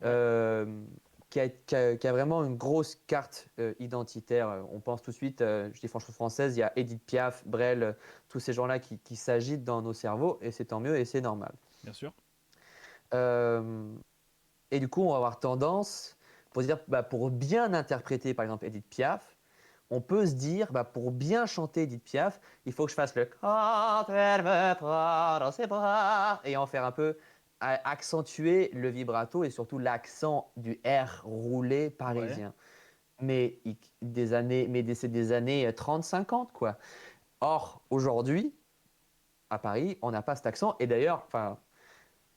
Speaker 1: Ouais,
Speaker 2: euh, qui a vraiment une grosse carte identitaire. On pense tout de suite, je dis chanson française, il y a Edith Piaf, Brel, tous ces gens-là qui s'agitent dans nos cerveaux, et c'est tant mieux et c'est normal.
Speaker 1: bien sûr.
Speaker 2: Euh, et du coup, on va avoir tendance, pour dire, pour bien interpréter par exemple Edith Piaf, on peut se dire, pour bien chanter Edith Piaf, il faut que je fasse le quand elle me prend dans ses bras et en faire un peu accentuer le vibrato et surtout l'accent du R roulé
Speaker 1: Ouais.
Speaker 2: parisien. c'est des années 30-50, quoi. Or, aujourd'hui, à Paris, on n'a pas cet accent. Et d'ailleurs, enfin,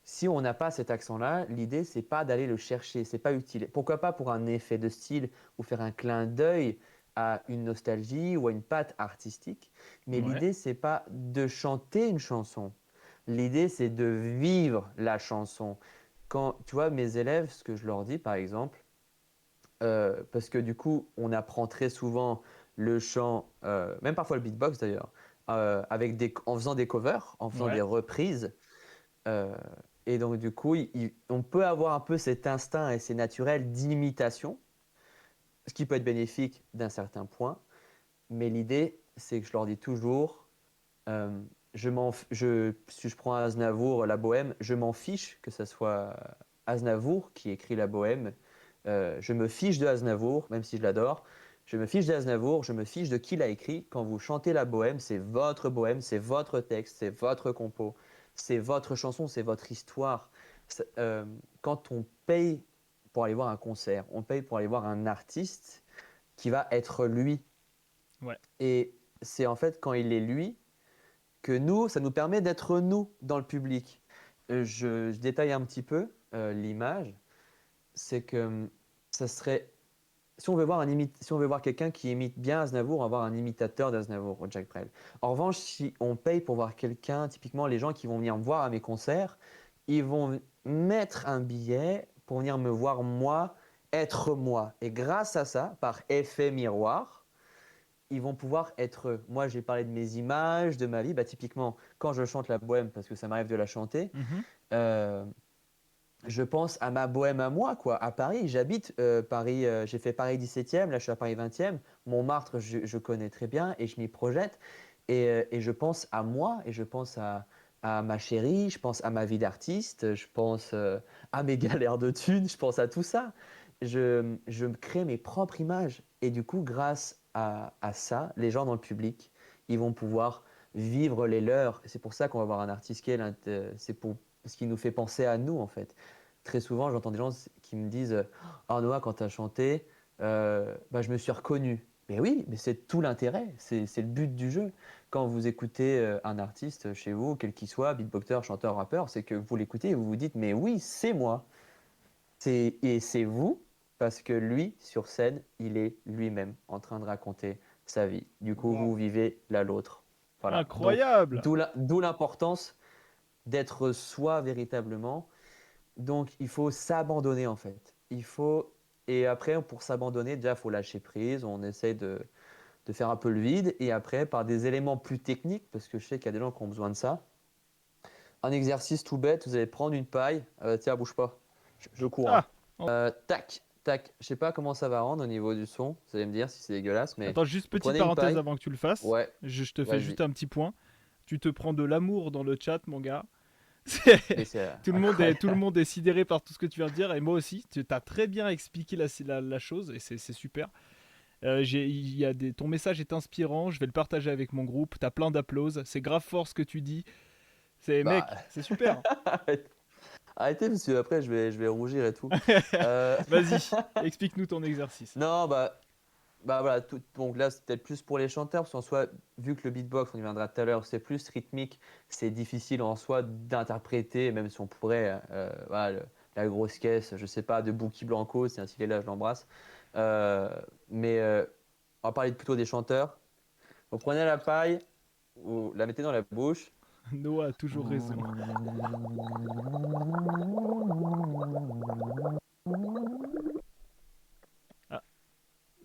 Speaker 2: si on n'a pas cet accent-là, l'idée, c'est pas d'aller le chercher, c'est pas utile. Pourquoi pas pour un effet de style ou faire un clin d'œil à une nostalgie ou à une patte artistique. Mais
Speaker 1: Ouais.
Speaker 2: l'idée, c'est pas de chanter une chanson. L'idée, c'est de vivre la chanson. Quand tu vois mes élèves, ce que je leur dis, par exemple, parce que du coup, on apprend très souvent le chant, même parfois le beatbox d'ailleurs, en faisant des covers, en faisant des
Speaker 1: Ouais.
Speaker 2: reprises. Euh, et donc, du coup, on peut avoir un peu cet instinct et c'est naturel d'imitation, ce qui peut être bénéfique d'un certain point. Mais l'idée, c'est que je leur dis toujours, euh, si je prends Aznavour, la bohème, je m'en fiche que ce soit Aznavour qui écrit la bohème. Je me fiche de Aznavour, même si je l'adore. Je me fiche d'Aznavour, je me fiche de qui l'a écrit. Quand vous chantez la bohème, c'est votre texte, c'est votre compo, c'est votre chanson, c'est votre histoire. Quand on paye pour aller voir un concert, on paye pour aller voir un artiste qui va être lui.
Speaker 1: Ouais.
Speaker 2: Et c'est en fait quand il est lui que nous, ça nous permet d'être nous dans le public. Je détaille un petit peu l'image, c'est que ça serait si on veut voir si on veut voir quelqu'un qui imite bien Aznavour, on va voir un imitateur d'Aznavour, Jack Brel. En revanche, si on paye pour voir quelqu'un, typiquement les gens qui vont venir me voir à mes concerts, ils vont mettre un billet pour venir me voir moi, être moi. Et grâce à ça, par effet miroir, ils vont pouvoir être eux. Moi, j'ai parlé de mes images, de ma vie. Bah, typiquement, quand je chante la bohème, parce que ça m'arrive de la chanter,
Speaker 1: Mhm.
Speaker 2: euh, je pense à ma bohème à moi, quoi. À Paris, j'habite Paris, j'ai fait Paris 17e, là je suis à Paris 20e. Montmartre, je connais très bien et je m'y projette. Et je pense à moi et je pense à ma chérie, je pense à ma vie d'artiste, je pense à mes galères de thunes, je pense à tout ça. Je me crée mes propres images. Et du coup, grâce à ça, les gens dans le public, ils vont pouvoir vivre les leurs. C'est pour ça qu'on va voir un artiste c'est pour ce qui nous fait penser à nous, en fait. Très souvent, j'entends des gens qui me disent oh Noah, quand tu as chanté, bah, je me suis reconnu. Mais oui, mais c'est tout l'intérêt, c'est le but du jeu. Quand vous écoutez un artiste chez vous, quel qu'il soit, beatboxer, chanteur, rappeur, c'est que vous l'écoutez et vous vous dites mais oui, c'est moi. Et c'est vous, parce que lui, sur scène, il est lui-même en train de raconter sa vie. Du coup, vous
Speaker 1: Waouh.
Speaker 2: vivez l'un l'autre. Voilà. Donc,
Speaker 1: Incroyable.
Speaker 2: d'où l'importance d'être soi véritablement. Donc, il faut s'abandonner en fait. Et après, pour s'abandonner, déjà, il faut lâcher prise. On essaie de faire un peu le vide. Et après, par des éléments plus techniques, parce que je sais qu'il y a des gens qui ont besoin de ça, un exercice tout bête, vous allez prendre une paille. Tiens, bouge pas. Je cours, hein.
Speaker 1: Ah. Oh.
Speaker 2: Tac, tac. Je sais pas comment ça va rendre au niveau du son. Vous allez me dire si c'est dégueulasse, mais
Speaker 1: Attends, juste
Speaker 2: vous
Speaker 1: petite
Speaker 2: prenez une
Speaker 1: parenthèse
Speaker 2: paille.
Speaker 1: avant que tu le fasses.
Speaker 2: Ouais,
Speaker 1: Je te fais juste
Speaker 2: vas-y.
Speaker 1: un petit point. Tu te prends de l'amour dans le chat, mon gars.
Speaker 2: Mais c'est
Speaker 1: Tout le
Speaker 2: incroyable.
Speaker 1: monde est sidéré par tout ce que tu viens de dire. Et moi aussi, tu as très bien expliqué la chose. Et c'est super. Ton message est inspirant. Je vais le partager avec mon groupe. T'as plein d'applauses. C'est grave fort ce que tu dis. C'est
Speaker 2: Bah,
Speaker 1: mec, c'est super.
Speaker 2: arrêtez, parce que après, je vais rougir et tout. Euh,
Speaker 1: Vas-y, explique-nous ton exercice.
Speaker 2: Non, bah voilà, donc là, c'est peut-être plus pour les chanteurs, parce qu'en soi, vu que le beatbox, on y viendra tout à l'heure, c'est plus rythmique, c'est difficile en soi d'interpréter, même si on pourrait, voilà, la grosse caisse, je sais pas, de Bookie Blanco, c'est ainsi qu'il est là, je l'embrasse. Euh, mais on va parler plutôt des chanteurs. Vous prenez la paille, vous la mettez dans la bouche.
Speaker 1: Noah a toujours raison. Ah,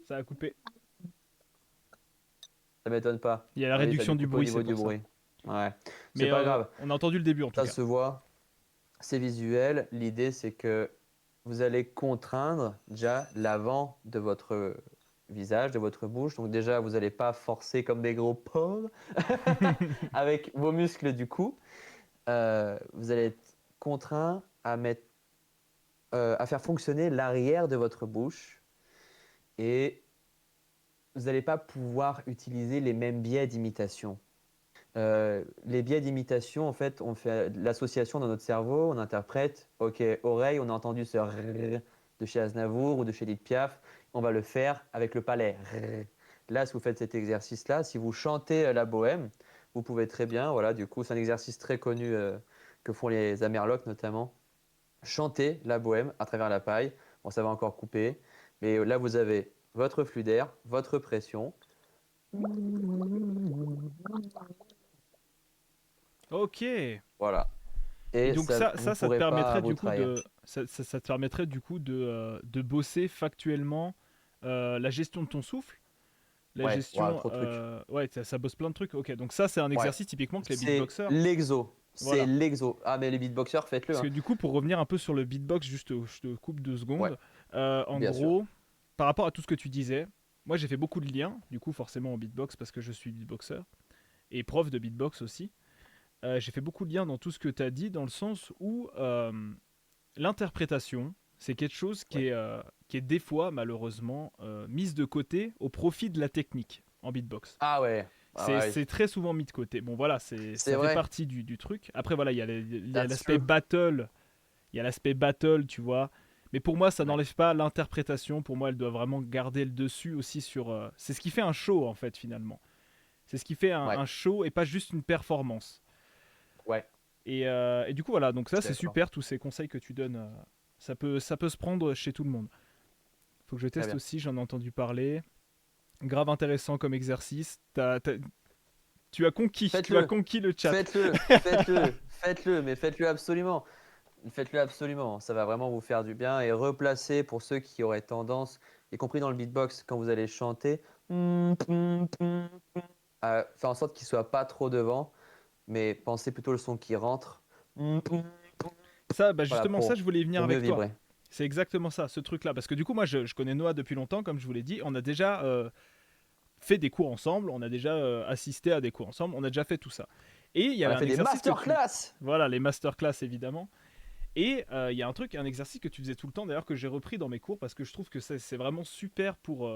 Speaker 1: ça a coupé.
Speaker 2: Ça m'étonne pas.
Speaker 1: Il y a la
Speaker 2: Oui, ça a
Speaker 1: réduction
Speaker 2: dû
Speaker 1: du
Speaker 2: couper au
Speaker 1: bruit, c'est
Speaker 2: niveau du
Speaker 1: pour ça.
Speaker 2: bruit. Ouais, c'est
Speaker 1: Mais
Speaker 2: pas grave.
Speaker 1: on a entendu le début en tout
Speaker 2: Ça
Speaker 1: cas.
Speaker 2: se voit, c'est visuel. L'idée, c'est que vous allez contraindre déjà l'avant de votre visage, de votre bouche. Donc déjà, vous n'allez pas forcer comme des gros pauvres avec vos muscles du cou. Vous allez être contraint à faire fonctionner l'arrière de votre bouche et vous n'allez pas pouvoir utiliser les mêmes biais d'imitation. Les biais d'imitation, en fait, on fait l'association dans notre cerveau, on interprète, ok, oreille, on a entendu ce rrr, de chez Aznavour ou de chez Edith Piaf. On va le faire avec le palais. Là, si vous faites cet exercice-là, si vous chantez la bohème, vous pouvez très bien, voilà, du coup, c'est un exercice très connu que font les Amerlocs notamment. Chanter la bohème à travers la paille. Bon, ça va encore couper, mais là, vous avez votre flux d'air, votre pression.
Speaker 1: Ok. Et
Speaker 2: Voilà. Et
Speaker 1: donc
Speaker 2: ça, vous
Speaker 1: ça
Speaker 2: ne
Speaker 1: te
Speaker 2: pourrez pas
Speaker 1: permettrait
Speaker 2: vous
Speaker 1: du coup
Speaker 2: trahir.
Speaker 1: ça te permettrait du coup de bosser factuellement la gestion de ton souffle, la
Speaker 2: Ouais, voilà,
Speaker 1: gestion,
Speaker 2: trop de trucs.
Speaker 1: ouais, ça bosse plein de trucs. Ok, donc ça c'est un
Speaker 2: Ouais,
Speaker 1: exercice typiquement que les
Speaker 2: c'est
Speaker 1: beatboxers,
Speaker 2: l'exo. C'est
Speaker 1: voilà.
Speaker 2: l'exo. Ah, mais les beatboxers, faites-le,
Speaker 1: Parce que
Speaker 2: hein.
Speaker 1: du coup, pour revenir un peu sur le beatbox, juste, je te coupe 2 secondes.
Speaker 2: Ouais,
Speaker 1: En
Speaker 2: bien sûr.
Speaker 1: gros, par rapport à tout ce que tu disais, moi j'ai fait beaucoup de liens, du coup forcément en beatbox parce que je suis beatboxer et prof de beatbox aussi. J'ai fait beaucoup de liens dans tout ce que tu as dit, dans le sens où l'interprétation, c'est quelque chose
Speaker 2: Ouais.
Speaker 1: qui est des fois malheureusement mise de côté au profit de la technique en beatbox.
Speaker 2: Ah ouais. Ah ouais,
Speaker 1: C'est
Speaker 2: oui.
Speaker 1: très souvent mis de côté. Bon voilà,
Speaker 2: C'est
Speaker 1: ça fait
Speaker 2: vrai.
Speaker 1: partie du truc. Après voilà, il y a
Speaker 2: That's
Speaker 1: l'aspect
Speaker 2: true.
Speaker 1: battle, il y a l'aspect battle, tu vois. Mais pour moi, ça
Speaker 2: Ouais.
Speaker 1: n'enlève pas l'interprétation. Pour moi, elle doit vraiment garder le dessus aussi sur. C'est ce qui fait un show, en fait, finalement. C'est ce qui fait
Speaker 2: Ouais.
Speaker 1: un show et pas juste une performance.
Speaker 2: Ouais.
Speaker 1: Et du coup, voilà. Donc,
Speaker 2: Je
Speaker 1: ça,
Speaker 2: suis
Speaker 1: c'est
Speaker 2: d'accord.
Speaker 1: super, tous ces conseils que tu donnes. Ça peut se prendre chez tout le monde. Faut que je
Speaker 2: Très
Speaker 1: teste
Speaker 2: bien.
Speaker 1: aussi, j'en ai entendu parler. Grave intéressant comme exercice. Tu as
Speaker 2: Faites-le.
Speaker 1: conquis le chat.
Speaker 2: Faites-le. Faites-le. Faites-le. Mais faites-le absolument. Faites-le absolument. Ça va vraiment vous faire du bien. Et replacez pour ceux qui auraient tendance, y compris dans le beatbox, quand vous allez chanter, faire en sorte qu'il soit pas trop devant, mais pensez plutôt le son qui rentre.
Speaker 1: Ça, bah
Speaker 2: Voilà,
Speaker 1: justement, ça, je voulais y venir
Speaker 2: pour mieux
Speaker 1: avec toi.
Speaker 2: vibrer.
Speaker 1: C'est exactement ça, ce truc-là. Parce que du coup, moi, je connais Noah depuis longtemps, comme je vous l'ai dit. On a déjà fait des cours ensemble, on a déjà assisté à des cours ensemble, on a déjà fait tout ça. Et il y
Speaker 2: On
Speaker 1: avait
Speaker 2: a
Speaker 1: un
Speaker 2: fait des
Speaker 1: exercice que tu...
Speaker 2: masterclass.
Speaker 1: Voilà, les masterclass évidemment. Et il y a un exercice que tu faisais tout le temps, d'ailleurs, que j'ai repris dans mes cours, parce que je trouve que c'est vraiment super pour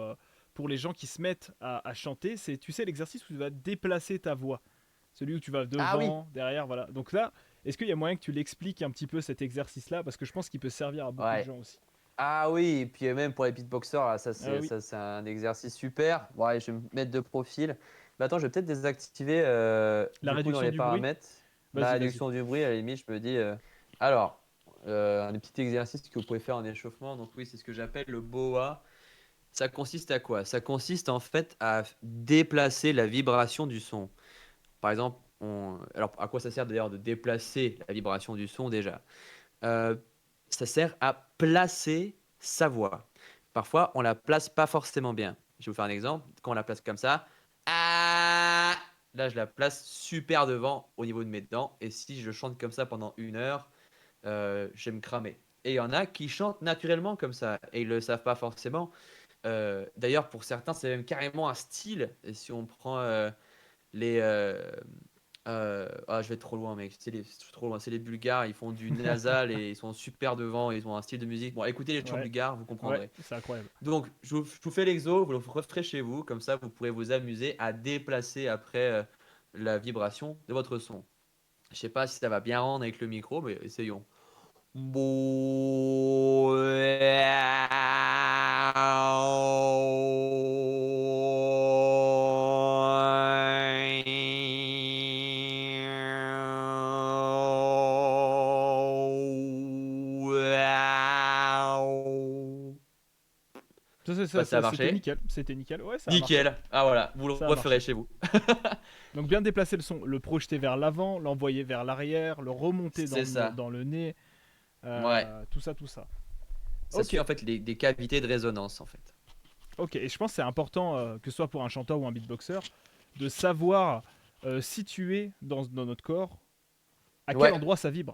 Speaker 1: les gens qui se mettent à chanter. C'est, tu sais, l'exercice où tu vas déplacer ta voix. Celui où tu vas
Speaker 2: Ah oui.
Speaker 1: devant, derrière, voilà. Donc là, est-ce qu'il y a moyen que tu l'expliques un petit peu cet exercice-là? Parce que je pense qu'il peut servir à beaucoup de
Speaker 2: Ouais.
Speaker 1: gens aussi.
Speaker 2: Ah oui, et puis même pour les beatboxers, là,
Speaker 1: Ah oui,
Speaker 2: ça, c'est un exercice super. Bon, allez, je vais me mettre de profil. Mais attends, je vais peut-être désactiver
Speaker 1: la
Speaker 2: du coup dans
Speaker 1: réduction
Speaker 2: les
Speaker 1: du bruit.
Speaker 2: paramètres la
Speaker 1: Vas-y, vas-y.
Speaker 2: réduction du bruit. À la limite, je me dis. Alors, un des petits exercices que vous pouvez faire en échauffement. Donc oui, c'est ce que j'appelle le BOA. Ça consiste à quoi? Ça consiste en fait à déplacer la vibration du son. Par exemple, alors à quoi ça sert d'ailleurs de déplacer la vibration du son déjà? Euh, Ça sert à placer sa voix. Parfois, on la place pas forcément bien. Je vais vous faire un exemple. Quand on la place comme ça, ah, là, je la place super devant au niveau de mes dents. Et si je chante comme ça pendant 1 heure, je vais me cramer. Et il y en a qui chantent naturellement comme ça et ils le savent pas forcément. D'ailleurs, pour certains, c'est même carrément un style. Et si on prend les, je vais trop loin, mec. C'est trop loin. C'est les Bulgares. Ils font du nasal et ils sont super devant. Ils ont un style de musique. Bon, écoutez les chants
Speaker 1: Ouais,
Speaker 2: bulgares, vous
Speaker 1: ouais,
Speaker 2: comprendrez.
Speaker 1: c'est incroyable.
Speaker 2: Donc, je vous fais l'exo, vous le referez chez vous. Comme ça, vous pourrez vous amuser à déplacer après la vibration de votre son. Je sais pas si ça va bien rendre avec le micro, mais essayons. Bah, ça a
Speaker 1: C'était
Speaker 2: marché.
Speaker 1: nickel, c'était nickel. Ouais, ça a marché,
Speaker 2: Nickel. Ah voilà, vous le
Speaker 1: ça a
Speaker 2: referez
Speaker 1: marché.
Speaker 2: chez vous.
Speaker 1: Donc bien déplacer le son, le projeter vers l'avant, l'envoyer vers l'arrière, le remonter
Speaker 2: C'est ça.
Speaker 1: dans le nez,
Speaker 2: Ouais.
Speaker 1: tout ça, tout ça.
Speaker 2: Ça
Speaker 1: Ok,
Speaker 2: suit en fait des cavités de résonance en fait.
Speaker 1: ok. Et je pense que c'est important, que ce soit pour un chanteur ou un beatboxer, de savoir situer dans notre corps à quel
Speaker 2: Ouais,
Speaker 1: endroit ça vibre.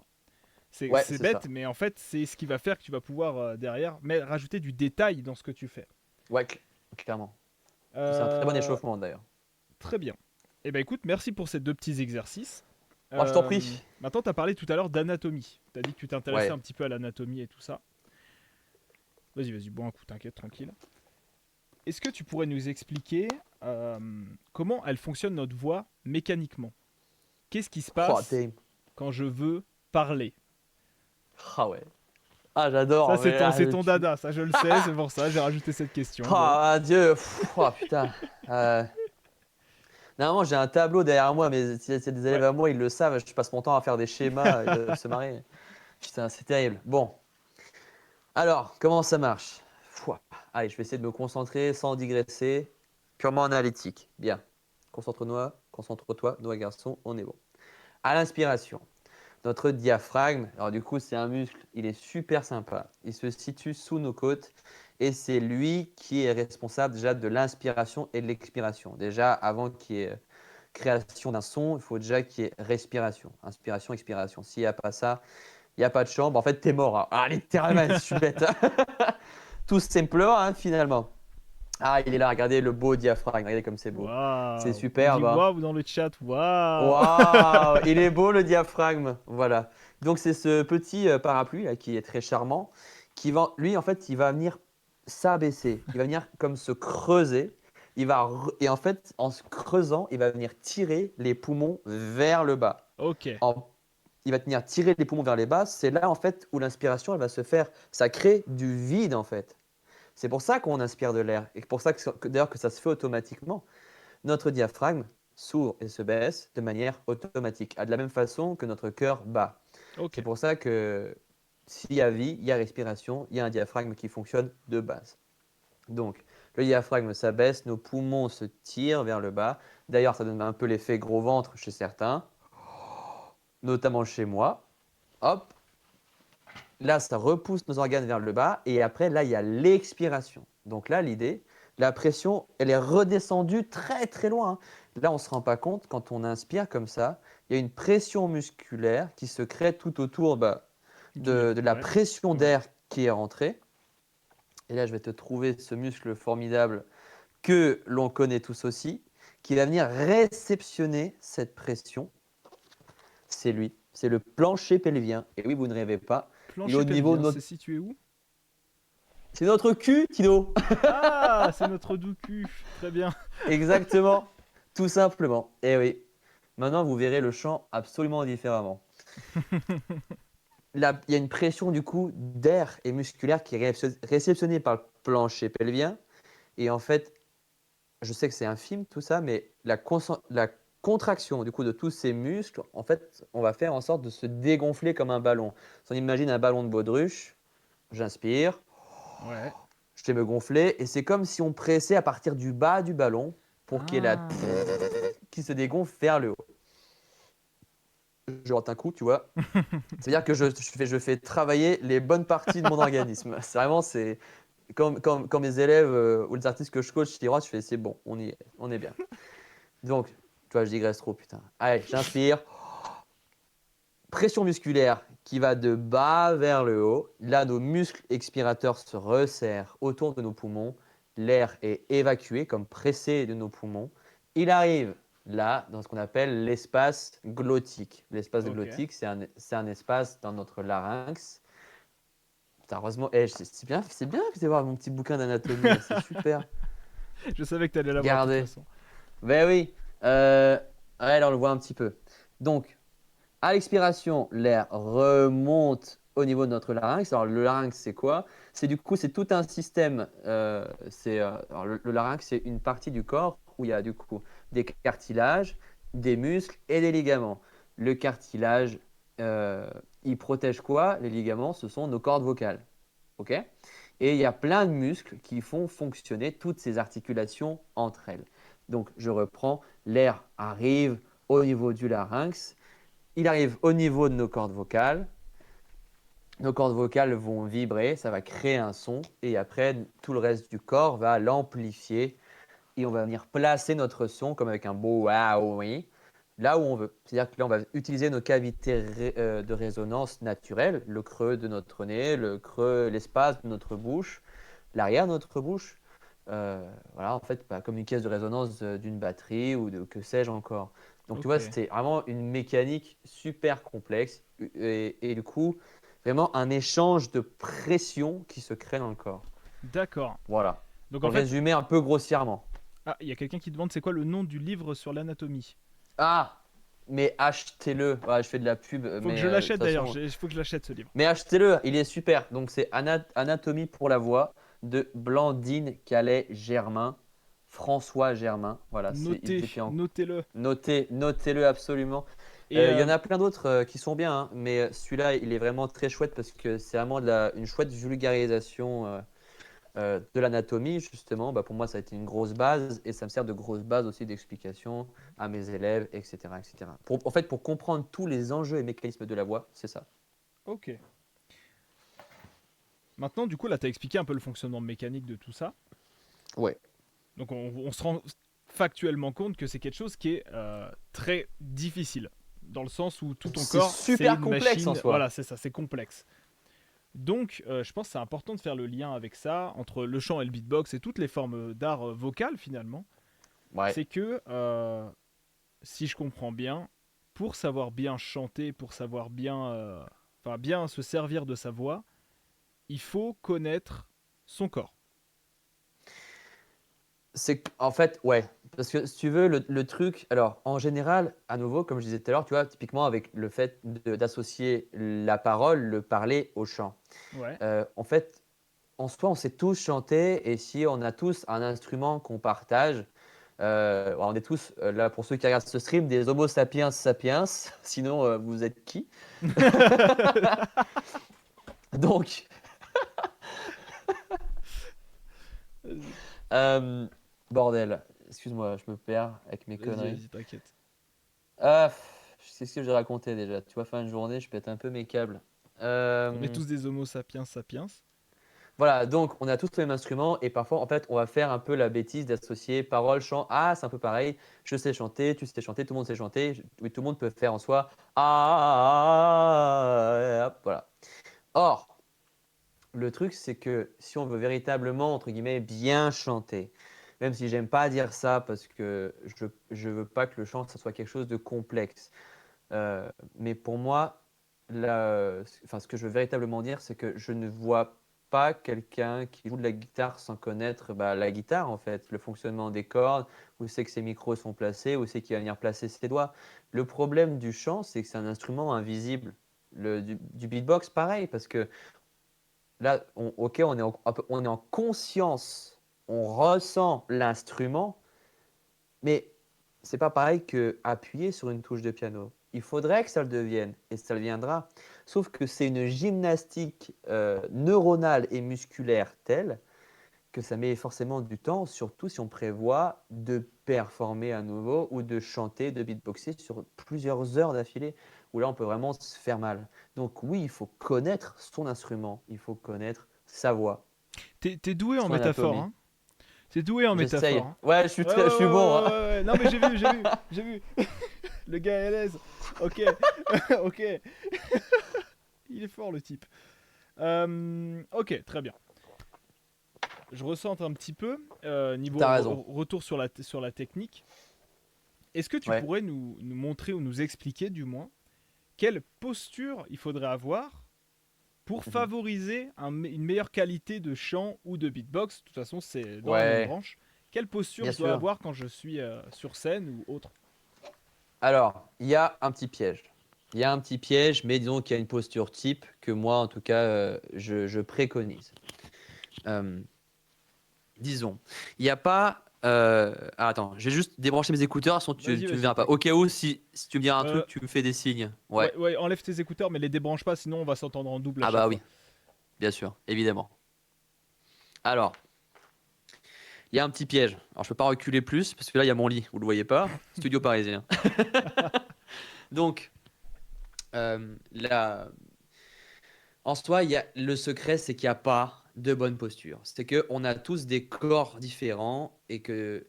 Speaker 2: ouais,
Speaker 1: C'est
Speaker 2: c'est
Speaker 1: bête,
Speaker 2: ça.
Speaker 1: mais en fait, c'est ce qui va faire que tu vas pouvoir derrière rajouter du détail dans ce que tu fais.
Speaker 2: Ouais, clairement. Puis c'est un très bon
Speaker 1: Euh,
Speaker 2: échauffement d'ailleurs.
Speaker 1: Très bien. Eh ben écoute, merci pour ces 2 petits exercices.
Speaker 2: Moi, je t'en prie.
Speaker 1: Maintenant, tu as parlé tout à l'heure d'anatomie. Tu as dit que tu t'intéressais
Speaker 2: Ouais.
Speaker 1: un petit peu à l'anatomie et tout ça. Vas-y, vas-y, bois un coup, t'inquiète, tranquille. Est-ce que tu pourrais nous expliquer comment elle fonctionne notre voix mécaniquement? Qu'est-ce qui se
Speaker 2: Oh,
Speaker 1: passe
Speaker 2: damn.
Speaker 1: quand je veux parler?
Speaker 2: Ah ouais. Ah,
Speaker 1: Ça,
Speaker 2: j'adore.
Speaker 1: c'est
Speaker 2: Mais
Speaker 1: ton,
Speaker 2: là,
Speaker 1: c'est ton dada, ça je le sais, c'est pour ça, j'ai rajouté cette question. Bon.
Speaker 2: Ah, Dieu. Oh, putain. Euh, Normalement, j'ai un tableau derrière moi, mais si c'est des élèves
Speaker 1: Ouais.
Speaker 2: à moi, ils le savent. Je passe mon temps à faire des schémas, ils doivent se marrer. Putain, c'est terrible. Bon, alors, comment ça marche? Pouah. Allez, je vais essayer de me concentrer sans digresser. Purement analytique. Bien. Concentre-toi, Noah garçon, on est bon. À l'inspiration, notre diaphragme, alors du coup, c'est un muscle, il est super sympa. Il se situe sous nos côtes et c'est lui qui est responsable déjà de l'inspiration et de l'expiration. Déjà, avant qu'il y ait création d'un son, il faut déjà qu'il y ait respiration, inspiration, expiration. S'il n'y a pas ça, il n'y a pas de chambre. En fait, t'es mort, hein. Ah, littéralement, je suis bête. Tout simple, hein, finalement. Ah, il est là, regardez le beau diaphragme, regardez comme c'est beau. C'est
Speaker 1: Waouh. On dit
Speaker 2: superbe, hein.
Speaker 1: waouh dans le chat, waouh.
Speaker 2: Waouh, il est beau le diaphragme. Voilà. Donc, c'est ce petit parapluie là, qui est très charmant, qui va, lui, en fait, il va venir s'abaisser. Il va venir comme se creuser. Et en fait, en se creusant, il va venir tirer les poumons vers le bas.
Speaker 1: Ok,
Speaker 2: En il va tenir tirer les poumons vers les bas, c'est là en fait où l'inspiration elle va se faire, ça crée du vide en fait. C'est pour ça qu'on inspire de l'air et pour ça d'ailleurs que ça se fait automatiquement. Notre diaphragme s'ouvre et se baisse de manière automatique, de la même façon que notre cœur bat.
Speaker 1: ok.
Speaker 2: C'est pour ça que s'il y a vie, il y a respiration, il y a un diaphragme qui fonctionne de base. Donc le diaphragme s'abaisse, nos poumons se tirent vers le bas. D'ailleurs, ça donne un peu l'effet gros ventre chez certains, notamment chez moi. Hop, là, ça repousse nos organes vers le bas et après, là, il y a l'expiration. Donc là, l'idée, la pression, elle est redescendue très très loin, hein. Là, on ne se rend pas compte, quand on inspire comme ça, il y a une pression musculaire qui se crée tout autour de la
Speaker 1: Ouais,
Speaker 2: pression
Speaker 1: ouais.
Speaker 2: d'air qui est rentrée. Et là, je vais te trouver ce muscle formidable que l'on connaît tous aussi, qui va venir réceptionner cette pression. C'est lui, c'est le plancher pelvien. Et oui, vous ne rêvez pas, il est
Speaker 1: Plancher
Speaker 2: au niveau de
Speaker 1: pelvien,
Speaker 2: notre...
Speaker 1: c'est situé où?
Speaker 2: C'est notre cul, Tino.
Speaker 1: Ah, c'est notre doux cul. Très bien.
Speaker 2: Exactement, tout simplement. Et oui, maintenant vous verrez le chant absolument différemment. Là, il y a une pression du coup d'air et musculaire qui est réceptionnée par le plancher pelvien. Et en fait, je sais que c'est infime tout ça, mais la contraction du coup de tous ces muscles, en fait, on va faire en sorte de se dégonfler comme un ballon. Si on imagine un ballon de baudruche, j'inspire,
Speaker 1: Ouais.
Speaker 2: je vais me gonfler, et c'est comme si on pressait à partir du bas du ballon pour qu'il y ait la
Speaker 1: Ah.
Speaker 2: qui se dégonfle vers le haut. Je rentre un coup, tu vois. C'est-à-dire que je fais travailler les bonnes parties de mon organisme. C'est vraiment, c'est quand mes élèves ou les artistes que je coach, je dis, oh, je fais, c'est bon, on est bien. Donc, tu vois, je digresse trop, putain. Allez, j'inspire. Pression musculaire qui va de bas vers le haut. Là, nos muscles expirateurs se resserrent autour de nos poumons. L'air est évacué comme pressé de nos poumons. Il arrive là, dans ce qu'on appelle l'espace glottique. L'espace
Speaker 1: Ok.
Speaker 2: glottique, c'est un espace dans notre larynx. Putain, heureusement, c'est bien que tu voir mon petit bouquin d'anatomie, là, c'est super.
Speaker 1: Je savais que tu allais l'avoir de toute
Speaker 2: Regardez.
Speaker 1: façon.
Speaker 2: Ben oui. Ouais, là, on le voit un petit peu. Donc, à l'expiration, l'air remonte au niveau de notre larynx. Alors, le larynx, c'est quoi? C'est tout un système. Alors, le larynx, c'est une partie du corps où il y a du coup des cartilages, des muscles et des ligaments. Le cartilage, il protège quoi? Les ligaments, ce sont nos cordes vocales. OK? Et il y a plein de muscles qui font fonctionner toutes ces articulations entre elles. Donc, je reprends. L'air arrive au niveau du larynx. Il arrive au niveau de nos cordes vocales. Nos cordes vocales vont vibrer, ça va créer un son. Et après, tout le reste du corps va l'amplifier. Et on va venir placer notre son comme avec un beau waouh, oui, là où on veut. C'est-à-dire que là, on va utiliser nos cavités de résonance naturelles, le creux de notre nez, l'espace de notre bouche, l'arrière de notre bouche. Voilà, en fait, comme une caisse de résonance d'une batterie ou de que sais-je encore. Donc, tu
Speaker 1: Ok.
Speaker 2: vois, c'était vraiment une mécanique super complexe et du coup, vraiment un échange de pression qui se crée dans le corps.
Speaker 1: D'accord.
Speaker 2: Voilà,
Speaker 1: Donc
Speaker 2: pour
Speaker 1: en
Speaker 2: le
Speaker 1: fait,
Speaker 2: résumer un peu grossièrement.
Speaker 1: ah, il y a quelqu'un qui demande c'est quoi le nom du livre sur l'anatomie.
Speaker 2: Ah! mais achetez-le. Ouais, je fais de la pub,
Speaker 1: Faut que
Speaker 2: mais
Speaker 1: je
Speaker 2: de toute
Speaker 1: l'achète d'ailleurs.
Speaker 2: façon.
Speaker 1: Il faut que je l'achète ce livre.
Speaker 2: Mais achetez-le, il est super. Donc c'est Anatomie pour la voix de Blandine Calais-Germain, François Germain. Voilà, ils étaient en.
Speaker 1: Notez-le.
Speaker 2: Notez-le absolument.
Speaker 1: Et
Speaker 2: Il y en a plein d'autres qui sont bien, hein, mais celui-là, il est vraiment très chouette parce que c'est vraiment une chouette vulgarisation de l'anatomie, justement. Bah, pour moi, ça a été une grosse base et ça me sert de grosse base aussi d'explication à mes élèves, etc., etc. En fait, pour comprendre tous les enjeux et mécanismes de la voix, c'est ça.
Speaker 1: ok. Maintenant, du coup, là, tu as expliqué un peu le fonctionnement mécanique de tout ça.
Speaker 2: Ouais.
Speaker 1: Donc, on se rend factuellement compte que c'est quelque chose qui est très difficile. Dans le sens où tout ton
Speaker 2: C'est
Speaker 1: corps, c'est
Speaker 2: super
Speaker 1: une
Speaker 2: complexe en
Speaker 1: machine.
Speaker 2: soi.
Speaker 1: Voilà, c'est ça, c'est complexe. Donc, je pense que c'est important de faire le lien avec ça, entre le chant et le beatbox et toutes les formes d'art vocal, finalement.
Speaker 2: Ouais.
Speaker 1: C'est que, si je comprends bien, pour savoir bien chanter, pour savoir bien, enfin, bien se servir de sa voix, il faut connaître son corps.
Speaker 2: En fait, ouais. Parce que si tu veux, le truc, alors en général, à nouveau, comme je disais tout à l'heure, tu vois, typiquement avec le fait d'associer la parole, le parler au chant.
Speaker 1: Ouais.
Speaker 2: En fait, en soi, on sait tous chanter et si on a tous un instrument qu'on partage, on est tous, là, pour ceux qui regardent ce stream, des Homo sapiens sapiens. Sinon, vous êtes qui? Donc,
Speaker 1: Vas-y,
Speaker 2: euh, bordel, excuse-moi, je me perds avec mes conneries.
Speaker 1: vas-y, t'inquiète.
Speaker 2: Ah, c'est ce que j'ai raconté déjà. Tu vois, fin de journée, je pète un peu mes câbles.
Speaker 1: On est
Speaker 2: Euh,
Speaker 1: tous des homo sapiens sapiens.
Speaker 2: voilà, donc on a tous le même instrument et parfois, en fait, on va faire un peu la bêtise d'associer parole, chant. Ah, c'est un peu pareil. Je sais chanter, tu sais chanter, tout le monde sait chanter. Oui, tout le monde peut faire en soi. Ah, hop, voilà. Or, le truc, c'est que si on veut véritablement, entre guillemets, bien chanter, même si j'aime pas dire ça parce que je veux pas que le chant, ça soit quelque chose de complexe. Mais pour moi, enfin, ce que je veux véritablement dire, c'est que je ne vois pas quelqu'un qui joue de la guitare sans connaître bah, la guitare, en fait, le fonctionnement des cordes, où c'est que ses micros sont placés, où c'est qu'il va venir placer ses doigts. Le problème du chant, c'est que c'est un instrument invisible. Du beatbox, pareil, parce que là, ok, on est en conscience, on ressent l'instrument, mais c'est pas pareil que appuyer sur une touche de piano. Il faudrait que ça le devienne et ça le viendra. Sauf que c'est une gymnastique neuronale et musculaire telle que ça met forcément du temps, surtout si on prévoit de performer à nouveau ou de chanter, de beatboxer sur plusieurs heures d'affilée, où là on peut vraiment se faire mal. Donc oui, il faut connaître son instrument, il faut connaître sa voix,
Speaker 1: T'es doué en
Speaker 2: son
Speaker 1: métaphore,
Speaker 2: anatomie.
Speaker 1: hein. T'es doué en
Speaker 2: J'essaye.
Speaker 1: métaphore, hein.
Speaker 2: Ouais,
Speaker 1: Ouais, ouais,
Speaker 2: je suis bon, hein.
Speaker 1: ouais. Non, mais j'ai vu. Le gars est à l'aise. Ok, ok. Il est fort, le type. Ok, très bien. Je recentre un petit peu. Niveau
Speaker 2: T'as raison.
Speaker 1: retour sur la technique. Est-ce que tu
Speaker 2: Ouais.
Speaker 1: pourrais nous montrer ou nous expliquer, du moins, quelle posture il faudrait avoir pour
Speaker 2: Mhm.
Speaker 1: favoriser une meilleure qualité de chant ou de beatbox? De toute façon, c'est dans la même
Speaker 2: Ouais,
Speaker 1: branche. Quelle posture
Speaker 2: bien
Speaker 1: je dois
Speaker 2: sûr.
Speaker 1: avoir quand je suis sur scène ou autre?
Speaker 2: Alors, il y a un petit piège. Il y a un petit piège, mais disons qu'il y a une posture type que moi, en tout cas, je préconise. Euh, disons, il n'y a pas. Attends, je vais juste débrancher mes écouteurs, sinon
Speaker 1: Vas-y,
Speaker 2: tu ne
Speaker 1: vas-y,
Speaker 2: verras pas. Au
Speaker 1: t'inquiète.
Speaker 2: cas où, si tu me dis un
Speaker 1: Euh,
Speaker 2: truc, tu me fais des signes. Ouais.
Speaker 1: ouais, ouais, enlève tes écouteurs, mais les débranche pas, sinon on va s'entendre en double à
Speaker 2: Ah
Speaker 1: chaque
Speaker 2: bah
Speaker 1: fois.
Speaker 2: oui, bien sûr, évidemment. Alors, il y a un petit piège. Alors, je peux pas reculer plus, parce que là, il y a mon lit, vous le voyez pas. Studio parisien. Donc, là, en soi, le secret, c'est qu'il n'y a pas de bonne posture. C'est qu'on a tous des corps différents et que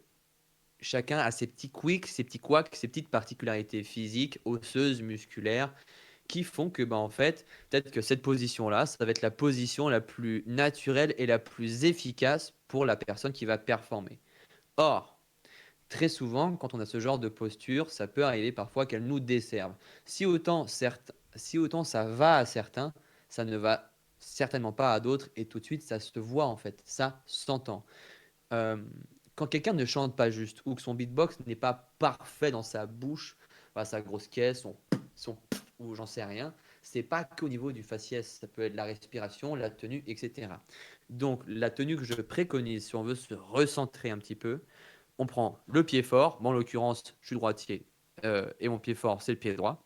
Speaker 2: chacun a ses petits quicks, ses petits couacs, ses petites particularités physiques, osseuses, musculaires, qui font que, bah, en fait, peut-être que cette position-là, ça va être la position la plus naturelle et la plus efficace pour la personne qui va performer. Or, très souvent, quand on a ce genre de posture, ça peut arriver parfois qu'elle nous desserve. Si autant ça va à certains, ça ne va certainement pas à d'autres et tout de suite ça se voit en fait, ça s'entend. Euh, quand quelqu'un ne chante pas juste ou que son beatbox n'est pas parfait dans sa bouche, sa grosse caisse, ou j'en sais rien. C'est pas qu'au niveau du faciès, ça peut être la respiration, la tenue, etc. Donc la tenue que je préconise, si on veut se recentrer un petit peu, on prend le pied fort. Moi, en l'occurrence, je suis droitier et mon pied fort, c'est le pied droit.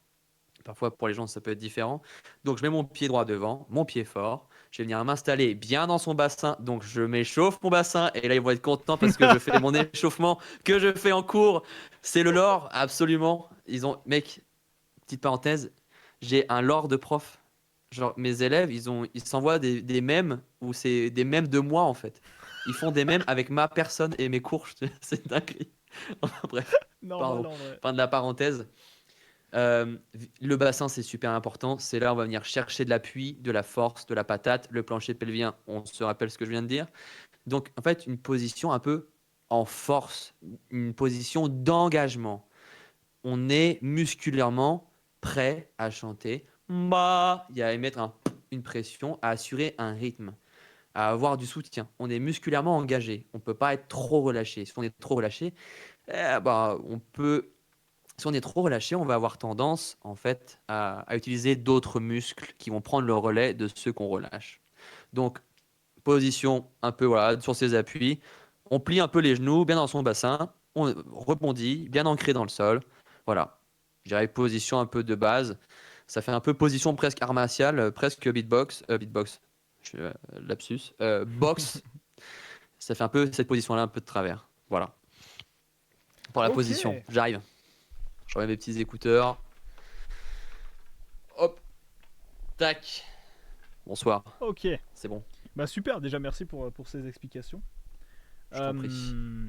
Speaker 2: Parfois, pour les gens, ça peut être différent. Donc, je mets mon pied droit devant, mon pied fort. Je vais venir m'installer bien dans son bassin. Donc, je m'échauffe mon bassin. Et là, ils vont être contents parce que je fais mon échauffement que je fais en cours. C'est le lore, absolument. Mec, petite parenthèse, j'ai un lore de prof. Genre, mes élèves, ils s'envoient des mèmes où c'est des mèmes de moi, en fait. Ils font des mèmes avec ma personne et mes cours. C'est dingue. Bref,
Speaker 1: Normal
Speaker 2: pardon.
Speaker 1: en vrai.
Speaker 2: Fin de la parenthèse. Le bassin, c'est super important. C'est là où on va venir chercher de l'appui, de la force, de la patate. Le plancher pelvien, on se rappelle ce que je viens de dire. Donc, en fait, une position un peu en force, une position d'engagement. On est musculairement prêt à chanter. Bah, il y a à émettre une pression, à assurer un rythme, à avoir du soutien. On est musculairement engagé. On ne peut pas être trop relâché. Si on est trop relâché, on peut si on est trop relâché, on va avoir tendance en fait à utiliser d'autres muscles qui vont prendre le relais de ceux qu'on relâche. Donc, position un peu voilà, sur ses appuis, on plie un peu les genoux bien dans son bassin, on rebondit, bien ancré dans le sol. Voilà, je dirais position un peu de base. Ça fait un peu position presque art martial, presque beatbox, lapsus, box. Ça fait un peu cette position-là, un peu de travers. Voilà, pour la
Speaker 1: Ok,
Speaker 2: position. J'arrive. Je remets mes petits écouteurs. Hop, tac. Bonsoir,
Speaker 1: ok.
Speaker 2: c'est bon,
Speaker 1: Bah super, déjà merci pour ces explications.
Speaker 2: je t'en prie.
Speaker 1: Euh,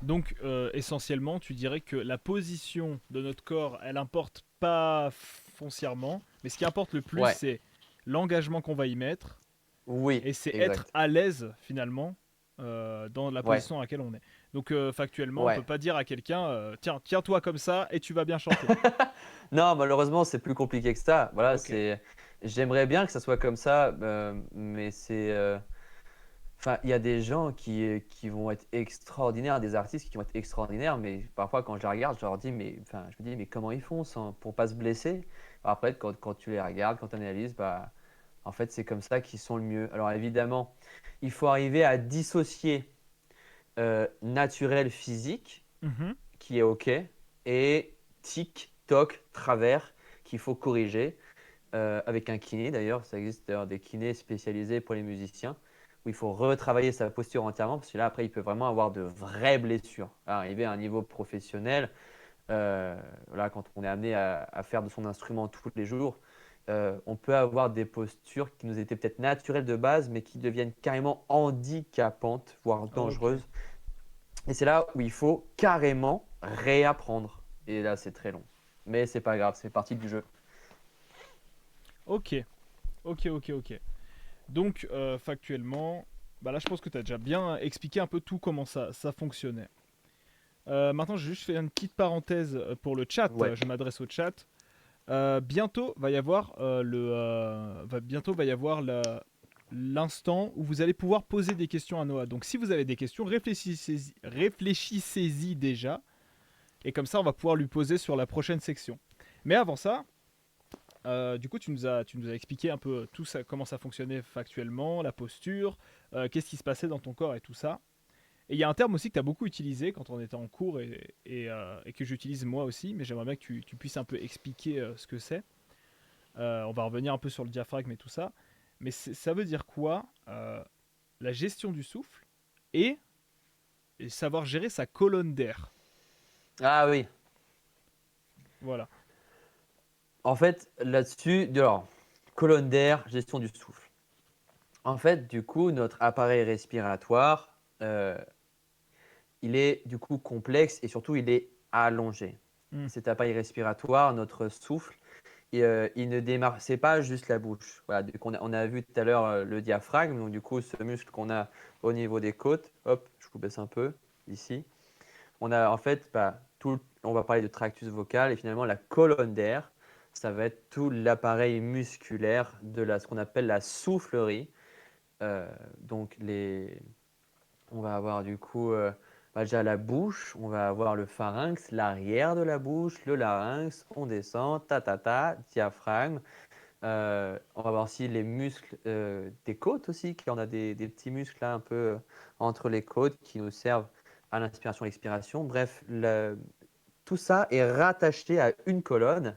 Speaker 1: donc essentiellement, tu dirais que la position de notre corps, elle importe pas foncièrement, mais ce qui importe le plus,
Speaker 2: Ouais,
Speaker 1: c'est l'engagement qu'on va y mettre,
Speaker 2: oui,
Speaker 1: et c'est être
Speaker 2: exact.
Speaker 1: à l'aise finalement dans la
Speaker 2: Ouais,
Speaker 1: position dans laquelle on est. Donc factuellement, on peut
Speaker 2: ouais.
Speaker 1: pas dire à quelqu'un, tiens, tiens-toi comme ça et tu vas bien chanter.
Speaker 2: Non, malheureusement, c'est plus compliqué que ça. Voilà,
Speaker 1: Ok.
Speaker 2: c'est. J'aimerais bien que ça soit comme ça, mais c'est. Enfin, il y a des gens qui vont être extraordinaires, des artistes qui vont être extraordinaires, mais parfois quand je les regarde, je leur dis, mais, enfin, je me dis, mais comment ils font pour pas se blesser? Après, quand tu les regardes, quand tu analyses, bah, en fait, c'est comme ça qu'ils sont le mieux. Alors évidemment, il faut arriver à dissocier naturel physique
Speaker 1: Mhm.
Speaker 2: qui est OK et tic, toc, travers qu'il faut corriger avec un kiné d'ailleurs. Ça existe d'ailleurs des kinés spécialisés pour les musiciens où il faut retravailler sa posture entièrement parce que là après il peut vraiment avoir de vraies blessures. Arriver à un niveau professionnel, là quand on est amené à faire de son instrument tous les jours, on peut avoir des postures qui nous étaient peut-être naturelles de base mais qui deviennent carrément handicapantes, voire
Speaker 1: Ok.
Speaker 2: dangereuses et c'est là où il faut carrément réapprendre. Et là, c'est très long. Mais c'est pas grave, c'est partie du jeu.
Speaker 1: Ok. Ok. Ok. Ok. Donc factuellement, bah là je pense que tu as déjà bien expliqué un peu tout comment ça fonctionnait. Maintenant, j'ai juste fait une petite parenthèse pour le chat.
Speaker 2: Ouais.
Speaker 1: Je m'adresse au chat. Bientôt va y avoir bientôt va y avoir l'instant où vous allez pouvoir poser des questions à Noah. Donc, si vous avez des questions, réfléchissez-y déjà, et comme ça, on va pouvoir lui poser sur la prochaine section. Mais avant ça, du coup, tu nous as expliqué un peu tout ça, comment ça fonctionnait factuellement, la posture, qu'est-ce qui se passait dans ton corps et tout ça. Et il y a un terme aussi que tu as beaucoup utilisé quand on était en cours et que j'utilise moi aussi, mais j'aimerais bien que tu puisses un peu expliquer ce que c'est. On va revenir un peu sur le diaphragme et tout ça. Mais ça veut dire quoi la gestion du souffle et savoir gérer sa colonne d'air.
Speaker 2: Ah oui.
Speaker 1: Voilà.
Speaker 2: En fait, là-dessus, alors, colonne d'air, gestion du souffle. En fait, du coup, notre appareil respiratoire, il est du coup complexe et surtout, il est allongé.
Speaker 1: Hmm.
Speaker 2: Cet appareil respiratoire, notre souffle, il ne démarre, c'est pas juste la bouche. Voilà, donc on a vu tout à l'heure le diaphragme, donc du coup, ce muscle qu'on a au niveau des côtes. Hop, je vous baisse un peu ici. On a en fait, on va parler de tractus vocal et finalement la colonne d'air, ça va être tout l'appareil musculaire de ce qu'on appelle la soufflerie. Donc on va avoir du coup Bah, déjà la bouche, on va avoir le pharynx, l'arrière de la bouche, le larynx, on descend, diaphragme. On va voir aussi les muscles des côtes aussi, on a des petits muscles là un peu entre les côtes qui nous servent à l'inspiration et l'expiration. Bref, tout ça est rattaché à une colonne,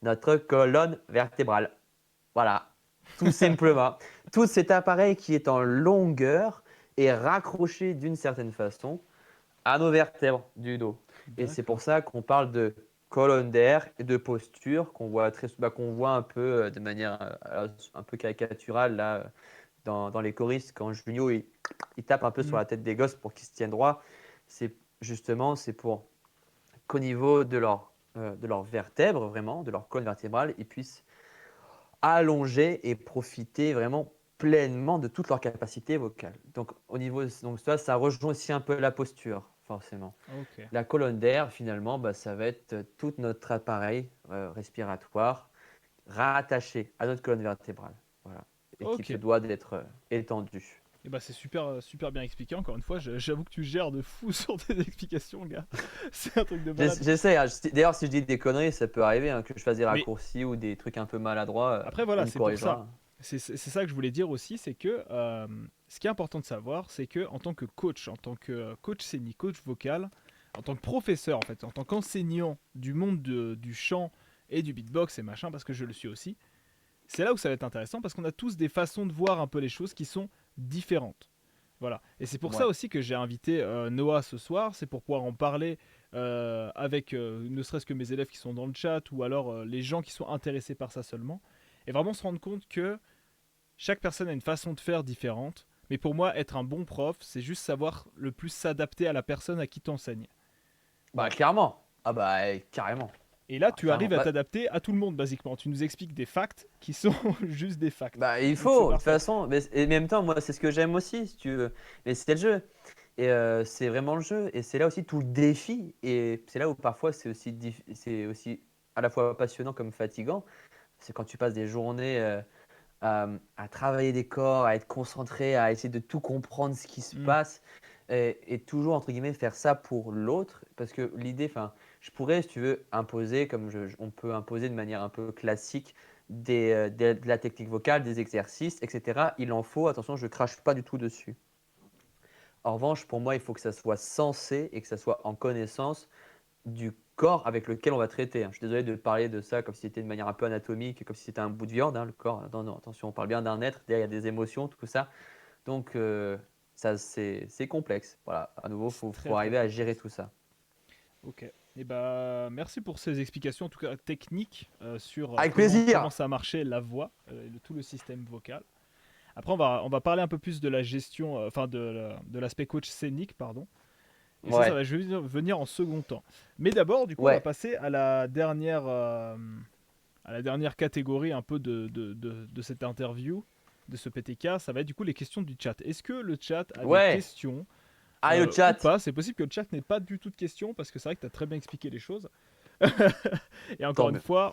Speaker 2: notre colonne vertébrale. Voilà, tout simplement. Tout cet appareil qui est en longueur est raccroché d'une certaine façon à nos vertèbres du dos. Et c'est pour
Speaker 1: D'accord.
Speaker 2: ça qu'on parle de colonne d'air et de posture qu'on voit un peu de manière un peu caricaturale là, dans les choristes quand Junio il tape un peu sur
Speaker 1: Hmm.
Speaker 2: la tête des gosses pour qu'ils se tiennent droit. C'est justement c'est pour qu'au niveau de leurs vertèbres, vraiment, de leur colonne vertébrale, ils puissent allonger et profiter vraiment pleinement de toute leur capacité vocale. Donc, donc ça rejoint aussi un peu la posture, forcément.
Speaker 1: Ok.
Speaker 2: La colonne d'air, finalement, bah, ça va être tout notre appareil respiratoire rattaché à notre colonne vertébrale. Voilà. Et qui
Speaker 1: Ok.
Speaker 2: se doit d'être étendu.
Speaker 1: Et bah c'est super, super bien expliqué. Encore une fois, j'avoue que tu gères de fou sur tes explications, gars. C'est un truc de malade.
Speaker 2: J'essaie, hein. D'ailleurs, si je dis des conneries, ça peut arriver hein, que je fasse des
Speaker 1: Mais
Speaker 2: raccourcis ou des trucs un peu maladroits.
Speaker 1: après,
Speaker 2: On
Speaker 1: voilà,
Speaker 2: me
Speaker 1: c'est pour ça.
Speaker 2: corrigera.
Speaker 1: C'est ça que je voulais dire aussi, c'est que ce qui est important de savoir, c'est que en tant que coach, en tant que coach scénique, coach vocal, en tant que professeur, en fait, en tant qu'enseignant du monde du chant et du beatbox et machin, parce que je le suis aussi, c'est là où ça va être intéressant, parce qu'on a tous des façons de voir un peu les choses qui sont différentes. Voilà. Et c'est pour ça
Speaker 2: Ouais.
Speaker 1: aussi que j'ai invité Noah ce soir, c'est pour pouvoir en parler avec ne serait-ce que mes élèves qui sont dans le chat ou alors les gens qui sont intéressés par ça seulement. Et vraiment se rendre compte que chaque personne a une façon de faire différente. Mais pour moi, être un bon prof, c'est juste savoir le plus s'adapter à la personne à qui t'enseignes.
Speaker 2: Bah,
Speaker 1: Voilà.
Speaker 2: clairement. Ah, bah, carrément.
Speaker 1: Et là,
Speaker 2: Ah,
Speaker 1: tu
Speaker 2: carrément.
Speaker 1: arrives à t'adapter à tout le monde, basiquement. Tu nous expliques des facts qui sont juste des facts.
Speaker 2: Bah, il
Speaker 1: Donc c'est
Speaker 2: faut, de toute
Speaker 1: parfait.
Speaker 2: façon. Et en même temps, moi, c'est ce que j'aime aussi, si tu veux. Mais c'est le jeu. Et c'est vraiment le jeu. Et c'est là aussi tout le défi. Et c'est là où parfois c'est aussi à la fois passionnant comme fatigant. C'est quand tu passes des journées à travailler des corps, à être concentré, à essayer de tout comprendre ce qui se
Speaker 1: Hmm.
Speaker 2: passe. Et toujours, entre guillemets, faire ça pour l'autre. Parce que l'idée, enfin, je pourrais, si tu veux, imposer, comme on peut imposer de manière un peu classique, de la technique vocale, des exercices, etc. Il en faut, attention, je crache pas du tout dessus. En revanche, pour moi, il faut que ça soit sensé et que ça soit en connaissance du corps avec lequel on va traiter. Je suis désolé de parler de ça comme si c'était de manière un peu anatomique, comme si c'était un bout de viande, hein, le corps. Non, non, attention, on parle bien d'un être, derrière il y a des émotions, tout ça. Donc, ça, c'est complexe. Voilà, à nouveau, il
Speaker 1: C'est très
Speaker 2: faut
Speaker 1: très
Speaker 2: arriver à gérer
Speaker 1: complexe.
Speaker 2: tout ça.
Speaker 1: Ok. Et bah merci pour ces explications, en tout cas techniques, sur
Speaker 2: Avec
Speaker 1: comment
Speaker 2: plaisir.
Speaker 1: ça marchait la voix, tout le système vocal. Après, on va parler un peu plus de la gestion, enfin de l'aspect coach scénique, pardon. Et ça
Speaker 2: Ouais,
Speaker 1: va venir en second temps. Mais d'abord, du coup, on va
Speaker 2: ouais.
Speaker 1: passer à la dernière catégorie un peu de cette interview, de ce PTK. Ça va être du coup les questions du chat. Est-ce que le chat a des
Speaker 2: Ouais.
Speaker 1: questions
Speaker 2: Allez, le
Speaker 1: ou
Speaker 2: chat.
Speaker 1: pas? C'est possible que le chat n'ait pas du tout de questions parce que c'est vrai que tu as très bien expliqué les choses. Et encore
Speaker 2: Tant
Speaker 1: une
Speaker 2: mieux.
Speaker 1: fois,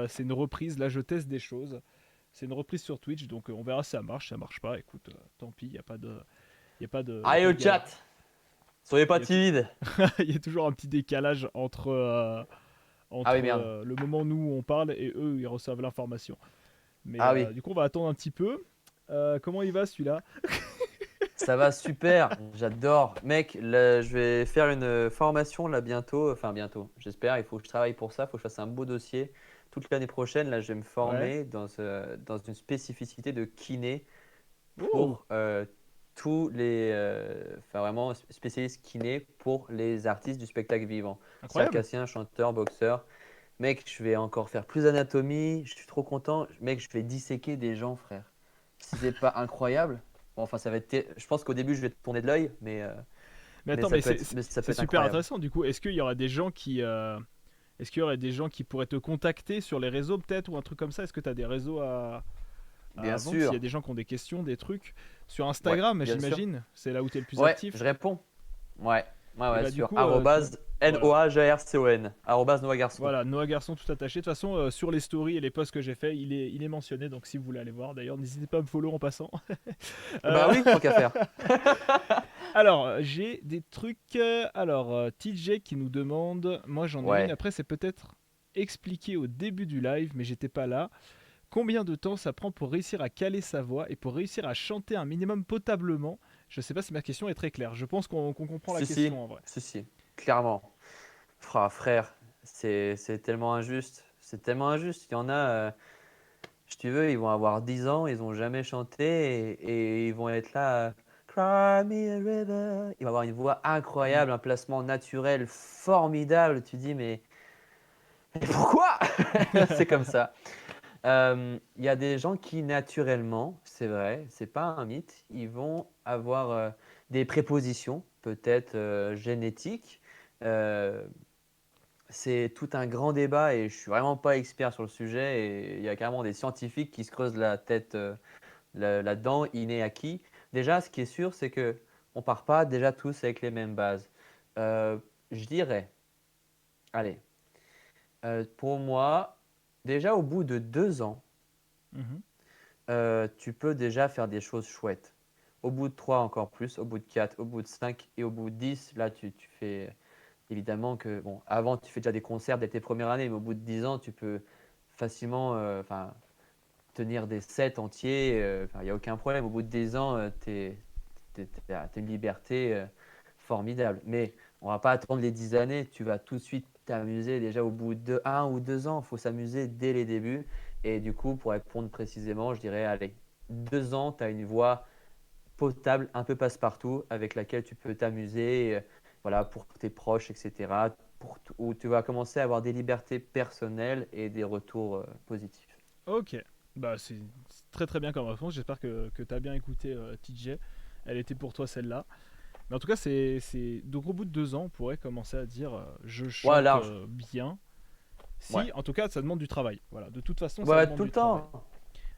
Speaker 1: c'est une reprise. Là, je teste des choses. C'est une reprise sur Twitch, donc on verra si ça marche. Si ça marche pas, écoute, tant pis, il n'y a pas de, y a
Speaker 2: Allez,
Speaker 1: pas de
Speaker 2: le
Speaker 1: galère.
Speaker 2: chat. Soyez pas
Speaker 1: Il y, a tou-
Speaker 2: timide.
Speaker 1: y a toujours un petit décalage
Speaker 2: Ah oui,
Speaker 1: entre
Speaker 2: merde.
Speaker 1: le moment où nous on parle et eux ils reçoivent l'information. Mais
Speaker 2: Ah oui.
Speaker 1: du coup, on va attendre un petit peu. Comment il va celui-là?
Speaker 2: Ça va super, j'adore. Mec, là, je vais faire une formation là bientôt, enfin bientôt, j'espère. Il faut que je travaille pour ça, il faut que je fasse un beau dossier. Toute l'année prochaine, là, je vais me
Speaker 1: Ouais.
Speaker 2: former dans une spécificité de kiné
Speaker 1: Oh,
Speaker 2: pour tous les, enfin vraiment spécialiste kiné pour les artistes du spectacle vivant,
Speaker 1: incroyable.
Speaker 2: circassiens, chanteurs, boxeurs. Mec, je vais encore faire plus d'anatomie, je suis trop content. Mec, je vais disséquer des gens, frère. Si c'est pas incroyable, bon, enfin, ça va être. Je pense qu'au début, je vais te tourner de l'œil,
Speaker 1: Mais attends, mais
Speaker 2: mais ça peut
Speaker 1: c'est
Speaker 2: être
Speaker 1: super
Speaker 2: incroyable.
Speaker 1: intéressant. Du coup, est-ce qu'il y aura des gens qui, est-ce qu'il y aurait des gens qui pourraient te contacter sur les réseaux peut-être ou un truc comme ça? Est-ce que tu as des réseaux à
Speaker 2: Bien
Speaker 1: vendre s'il y a
Speaker 2: sûr.
Speaker 1: des gens qui ont des questions, des trucs sur
Speaker 2: Ouais,
Speaker 1: Instagram,
Speaker 2: bien sûr.
Speaker 1: j'imagine. C'est là où tu es le plus
Speaker 2: Ouais,
Speaker 1: actif.
Speaker 2: je réponds. Ouais, ouais,
Speaker 1: Et
Speaker 2: ouais,
Speaker 1: bah du
Speaker 2: sur
Speaker 1: coup,
Speaker 2: arrobase
Speaker 1: Voilà.
Speaker 2: NOAGRCON, arrobas Noah Garçon.
Speaker 1: Voilà, Noah Garçon tout attaché. De toute façon, sur les stories et les posts que j'ai fait, il est mentionné. Donc si vous voulez aller voir, d'ailleurs, n'hésitez pas à me follow en passant.
Speaker 2: Bah
Speaker 1: Euh,
Speaker 2: oui, tant qu'à faire.
Speaker 1: Alors, j'ai des trucs. Alors, TJ qui nous demande. Moi, j'en ai une.
Speaker 2: Ouais.
Speaker 1: Après, c'est peut-être expliqué au début du live, mais j'étais pas là. Combien de temps ça prend pour réussir à caler sa voix et pour réussir à chanter un minimum potablement? Je sais pas si ma question est très claire. Je pense qu'on comprend la
Speaker 2: Si, si,
Speaker 1: question en vrai.
Speaker 2: si, si, clairement. Frère, c'est tellement injuste. C'est tellement injuste. Il y en a, si tu veux, ils vont avoir 10 ans, ils n'ont jamais chanté et ils vont être là. Cry me a river. Ils vont avoir une voix
Speaker 1: Mm.
Speaker 2: incroyable, un placement naturel formidable. Tu dis, mais pourquoi? C'est comme ça. Il y a des gens qui, naturellement, c'est vrai, c'est pas un mythe, ils vont avoir des prépositions, peut-être génétiques. Euh, c'est tout un grand débat et je suis vraiment pas expert sur le sujet. Et il y a carrément des scientifiques qui se creusent la tête là-dedans, inné acquis. Déjà, ce qui est sûr, c'est que on part pas déjà tous avec les mêmes bases. Euh, je dirais, allez, pour moi, déjà au bout de 2 ans,
Speaker 1: Mhm.
Speaker 2: tu peux déjà faire des choses chouettes. Au bout de 3, encore plus. Au bout de 4, au bout de 5 et au bout de 10, là, tu fais évidemment que, bon, avant, tu fais déjà des concerts dès tes premières années, mais au bout de 10 ans, tu peux facilement tenir des sets entiers. Il n'y a aucun problème. Au bout de 10 ans, tu as une liberté formidable. Mais on ne va pas attendre les 10 années. Tu vas tout de suite t'amuser déjà au bout de 1 ou 2 ans. Il faut s'amuser dès les débuts. Et du coup, pour répondre précisément, je dirais, allez, 2 ans, tu as une voix potable, un peu passe-partout, avec laquelle tu peux t'amuser, voilà, pour tes proches, etc. Où tu vas commencer à avoir des libertés personnelles et des retours positifs.
Speaker 1: Ok. Bah, c'est très très bien comme réponse. J'espère que tu as bien écouté TJ. Elle était pour toi celle-là. Mais en tout cas, donc au bout de 2 ans, on pourrait commencer à dire je
Speaker 2: Ouais,
Speaker 1: chante
Speaker 2: large.
Speaker 1: bien.
Speaker 2: Ouais.
Speaker 1: Si, en tout cas, ça demande du travail. Voilà, de toute façon, ça
Speaker 2: Ouais,
Speaker 1: demande
Speaker 2: tout le
Speaker 1: du travail.
Speaker 2: temps,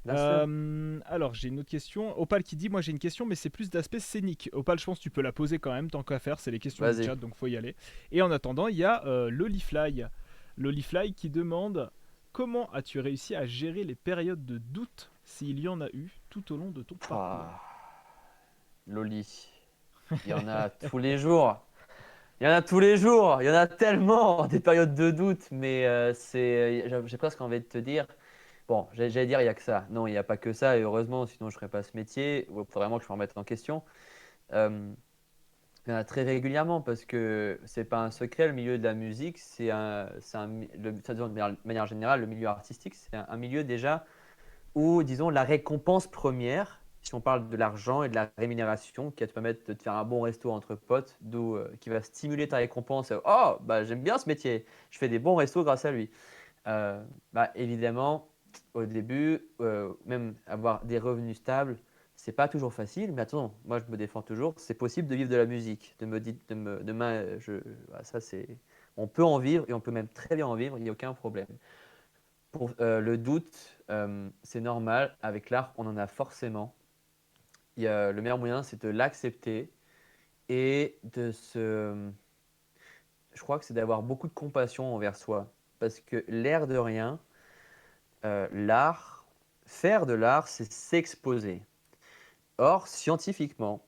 Speaker 2: bien sûr.
Speaker 1: Alors, j'ai une autre question. Opal qui dit moi j'ai une question, mais c'est plus d'aspect scénique. Opal, je pense que tu peux la poser quand même, tant qu'à faire. C'est les questions du
Speaker 2: Vas-y.
Speaker 1: chat, donc faut y aller. Et en attendant, il y a Lolifly. Lolifly qui demande comment as-tu réussi à gérer les périodes de doute, s'il y en a eu, tout au long de ton parcours?
Speaker 2: Pouah, Loli, il y en a tous les jours. Il y en a tous les jours. Il y en a tellement des périodes de doute, mais j'ai presque envie de te dire. Bon, j'allais dire il y a que ça. Non, il n'y a pas que ça, et heureusement, sinon je ne ferais pas ce métier. Il faudrait vraiment que je me remette en question. Euh, il y en a très régulièrement parce que c'est pas un secret, le milieu de la musique, ça, disons, de manière générale, le milieu artistique, c'est un milieu déjà où, disons, la récompense première, si on parle de l'argent et de la rémunération, qui va te permettre de te faire un bon resto entre potes, qui va stimuler ta récompense. Oh, bah, j'aime bien ce métier, je fais des bons restos grâce à lui. Bah, évidemment, au début, même avoir des revenus stables, c'est pas toujours facile, mais attends, moi je me défends toujours, c'est possible de vivre de la musique. De me dire, voilà, ça c'est, on peut en vivre et on peut même très bien en vivre, il n'y a aucun problème. Pour le doute, c'est normal. Avec l'art, on en a forcément. Le meilleur moyen, c'est de l'accepter et je crois que c'est d'avoir beaucoup de compassion envers soi. Parce que l'air de rien, l'art, faire de l'art, c'est s'exposer. Or, scientifiquement,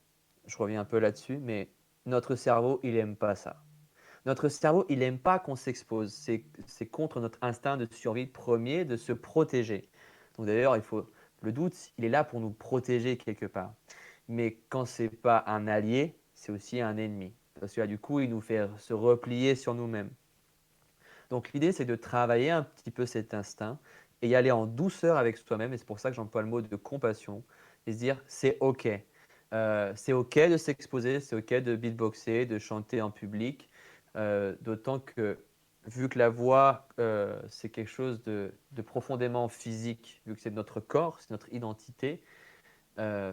Speaker 2: je reviens un peu là-dessus, mais notre cerveau, il n'aime pas ça. Notre cerveau, il n'aime pas qu'on s'expose. C'est contre notre instinct de survie premier de se protéger. Donc d'ailleurs, le doute, il est là pour nous protéger quelque part. Mais quand c'est pas un allié, c'est aussi un ennemi. Parce que là, du coup, il nous fait se replier sur nous-mêmes. Donc l'idée, c'est de travailler un petit peu cet instinct et y aller en douceur avec soi-même. Et c'est pour ça que j'emploie le mot de compassion. Et se dire, c'est OK. C'est OK de s'exposer, c'est OK de beatboxer, de chanter en public. D'autant que, vu que la voix, c'est quelque chose de profondément physique, vu que c'est notre corps, c'est notre identité, euh,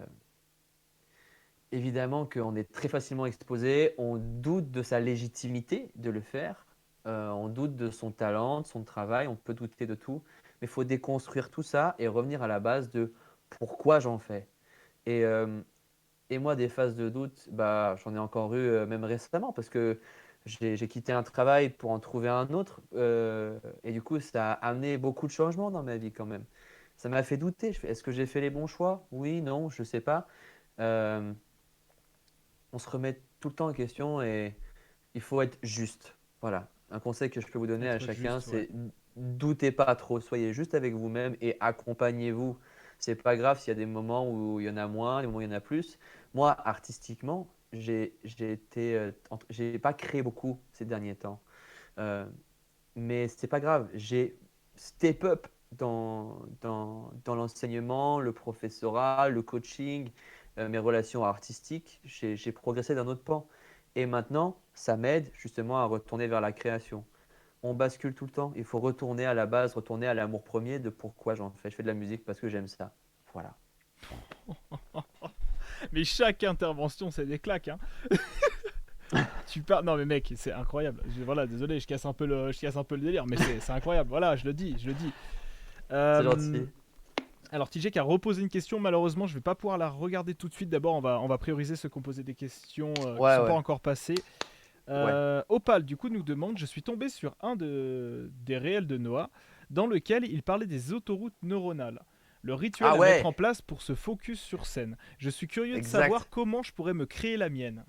Speaker 2: évidemment qu'on est très facilement exposé, on doute de sa légitimité de le faire, on doute de son talent, de son travail, on peut douter de tout, mais il faut déconstruire tout ça et revenir à la base de pourquoi j'en fais. Et moi, des phases de doute, bah, j'en ai encore eu même récemment, parce que j'ai quitté un travail pour en trouver un autre. Et du coup, ça a amené beaucoup de changements dans ma vie quand même. Ça m'a fait douter. Est-ce que j'ai fait les bons choix? Oui, non, je ne sais pas. Euh, on se remet tout le temps en question et il faut être juste. Voilà. Un conseil que je peux vous donner à
Speaker 1: Être
Speaker 2: chacun,
Speaker 1: juste, ouais.
Speaker 2: c'est doutez pas trop. Soyez juste avec vous-même et accompagnez-vous. C'est pas grave s'il y a des moments où il y en a moins, des moments où il y en a plus. Moi, artistiquement, j'ai pas créé beaucoup ces derniers temps. Euh, mais c'est pas grave. J'ai step up dans l'enseignement, le professorat, le coaching, mes relations artistiques. J'ai progressé d'un autre pan. Et maintenant, ça m'aide justement à retourner vers la création. On bascule tout le temps. Il faut retourner à la base, retourner à l'amour premier de pourquoi j'en fais. Je fais de la musique parce que j'aime ça. Voilà.
Speaker 1: Mais chaque intervention, c'est des claques, hein. Tu parles. Non, mais mec, c'est incroyable. Voilà, désolé, je casse un peu le délire, mais c'est incroyable. Voilà, je le dis, je le dis.
Speaker 2: C'est
Speaker 1: Euh,
Speaker 2: gentil.
Speaker 1: alors, TJ qui a reposé une question, malheureusement, je vais pas pouvoir la regarder tout de suite. D'abord, on va prioriser ceux qui ont posé des questions qui
Speaker 2: Ouais,
Speaker 1: sont pas
Speaker 2: ouais,
Speaker 1: encore passées.
Speaker 2: ouais.
Speaker 1: Opal, du coup, nous demande, je suis tombé sur des réels de Noah dans lequel il parlait des autoroutes neuronales. Le rituel
Speaker 2: Ah
Speaker 1: à mettre
Speaker 2: ouais,
Speaker 1: en place pour se focus sur scène. Je suis curieux de savoir
Speaker 2: exact.
Speaker 1: comment je pourrais me créer la mienne.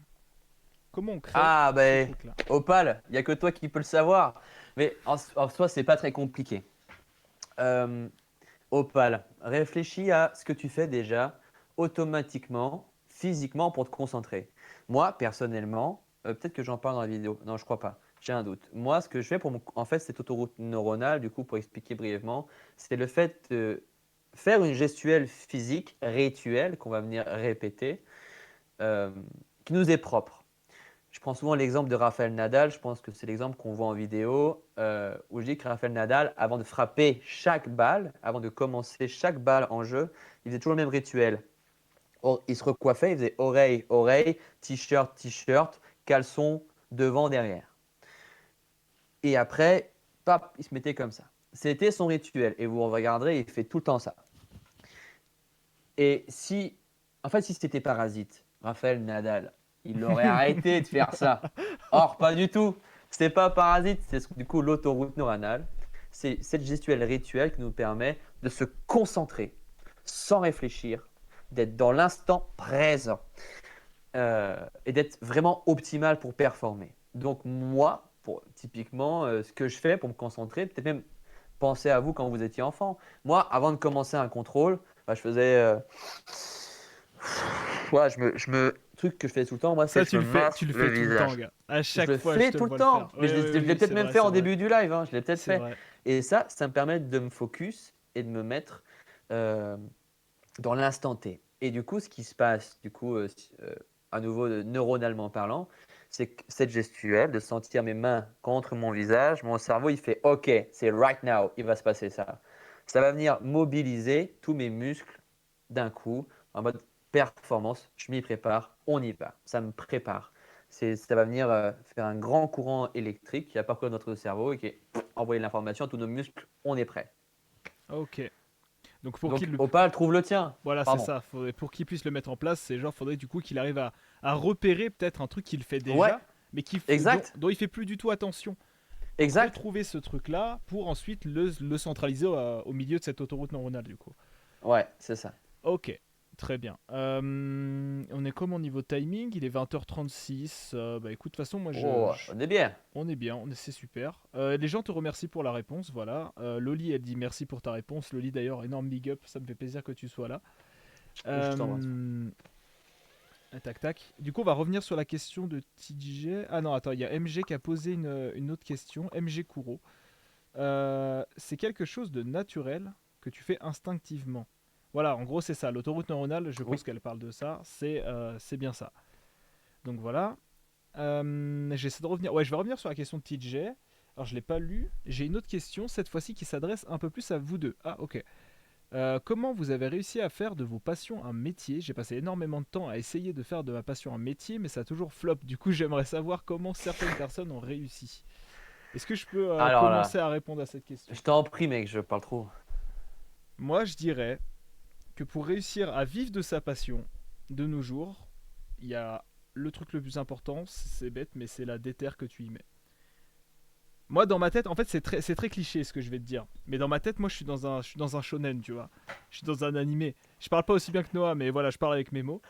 Speaker 1: Comment on crée
Speaker 2: Ah
Speaker 1: ce
Speaker 2: ben,
Speaker 1: truc-là?
Speaker 2: Opal, il n'y a que toi qui peux le savoir. Mais en soi, c'est pas très compliqué. Euh, Opal, réfléchis à ce que tu fais déjà automatiquement, physiquement pour te concentrer. Moi, personnellement, peut-être que j'en parle dans la vidéo. Non, je crois pas. J'ai un doute. Moi, ce que je fais en fait, cette autoroute neuronale, du coup, pour expliquer brièvement, c'est le fait de faire une gestuelle physique, rituelle, qu'on va venir répéter, euh, qui nous est propre. Je prends souvent l'exemple de Rafael Nadal. Je pense que c'est l'exemple qu'on voit en vidéo où je dis que Rafael Nadal, avant de frapper chaque balle, avant de commencer chaque balle en jeu, il faisait toujours le même rituel. Il se recoiffait, il faisait oreille, oreille, t-shirt, t-shirt, caleçon, devant, derrière. Et après, pap, il se mettait comme ça. C'était son rituel. Et vous regarderez, il fait tout le temps ça. Et si, en fait, si c'était Parasite, Raphaël Nadal, il aurait arrêté de faire ça. Or, pas du tout. C'est pas Parasite, c'est du coup l'autoroute neuronale. C'est cette gestuelle rituelle qui nous permet de se concentrer sans réfléchir, d'être dans l'instant présent et d'être vraiment optimal pour performer. Donc moi, typiquement, ce que je fais pour me concentrer, peut-être même penser à vous quand vous étiez enfant. Moi, avant de commencer un contrôle, bah, je faisais ouais, truc que je fais tout le temps, moi, c'est
Speaker 1: Ça,
Speaker 2: je me
Speaker 1: tu
Speaker 2: masse
Speaker 1: le
Speaker 2: le
Speaker 1: fais tout le temps,
Speaker 2: visage.
Speaker 1: gars. À
Speaker 2: Je
Speaker 1: chaque
Speaker 2: le
Speaker 1: fois, je
Speaker 2: fais
Speaker 1: te
Speaker 2: tout
Speaker 1: le
Speaker 2: le
Speaker 1: vois le faire.
Speaker 2: temps.
Speaker 1: Oui,
Speaker 2: Mais
Speaker 1: oui,
Speaker 2: je
Speaker 1: oui,
Speaker 2: l'ai
Speaker 1: oui,
Speaker 2: peut-être
Speaker 1: c'est
Speaker 2: même
Speaker 1: vrai,
Speaker 2: fait
Speaker 1: c'est
Speaker 2: en
Speaker 1: vrai.
Speaker 2: début du live, hein, je l'ai peut-être
Speaker 1: C'est
Speaker 2: fait.
Speaker 1: vrai.
Speaker 2: Et ça me permet de me focus et de me mettre dans l'instant T. Et du coup, ce qui se passe, du coup, à nouveau neuronalement parlant, c'est que cette gestuelle, de sentir mes mains contre mon visage, mon cerveau, il fait OK, c'est right now, il va se passer ça. Ça va venir mobiliser tous mes muscles d'un coup, en mode performance. Je m'y prépare, on y va. Ça me prépare. Ça va venir faire un grand courant électrique qui va parcourir notre cerveau et qui envoyer l'information à tous nos muscles, on est prêt.
Speaker 1: Ok. Donc pour qu'il
Speaker 2: Donc,
Speaker 1: le...
Speaker 2: Opal, trouve le tien.
Speaker 1: Voilà, c'est
Speaker 2: Pardon.
Speaker 1: ça. Pour qu'il puisse le mettre en place, c'est genre, faudrait du coup qu'il arrive à repérer peut-être un truc qu'il fait
Speaker 2: Ouais,
Speaker 1: déjà, mais
Speaker 2: exact,
Speaker 1: dont il fait plus du tout attention. Donc
Speaker 2: exact.
Speaker 1: retrouver ce truc-là pour ensuite le centraliser au milieu de cette autoroute neuronale, du coup.
Speaker 2: Ouais, c'est ça.
Speaker 1: Ok, très bien. On est comme au niveau timing, il est 20h36. Bah écoute, de toute façon, moi
Speaker 2: Oh, on est bien.
Speaker 1: on est bien, c'est super. Les gens te remercient pour la réponse, voilà. Loli, elle dit merci pour ta réponse. Loli, d'ailleurs, énorme big up, ça me fait plaisir que tu sois là.
Speaker 2: Je t'embrasse.
Speaker 1: Euh, Tac, tac. Du coup, on va revenir sur la question de TJ. Ah non, attends, il y a MG qui a posé une autre question. MG Kuro. C'est quelque chose de naturel que tu fais instinctivement. Voilà, en gros, c'est ça. L'autoroute neuronale, je
Speaker 2: Oui.
Speaker 1: pense qu'elle parle de ça. C'est bien ça. Donc voilà. J'essaie de revenir. Ouais, je vais revenir sur la question de TJ. Alors, je l'ai pas lu. J'ai une autre question, cette fois-ci, qui s'adresse un peu plus à vous deux. Ah, ok. Comment vous avez réussi à faire de vos passions un métier? J'ai passé énormément de temps à essayer de faire de ma passion un métier, mais ça a toujours flop. Du coup, j'aimerais savoir comment certaines personnes ont réussi. Est-ce que je peux
Speaker 2: Alors
Speaker 1: commencer
Speaker 2: là,
Speaker 1: à répondre à cette question?
Speaker 2: je t'en prie, mec, je parle trop.
Speaker 1: Moi, je dirais que pour réussir à vivre de sa passion de nos jours, il y a le truc le plus important, c'est bête, mais c'est la déter que tu y mets. Moi, dans ma tête, en fait, c'est très cliché ce que je vais te dire. Mais dans ma tête, moi, je suis dans un shonen, tu vois. Je suis dans un animé. Je parle pas aussi bien que Noah, mais voilà, je parle avec mes mots.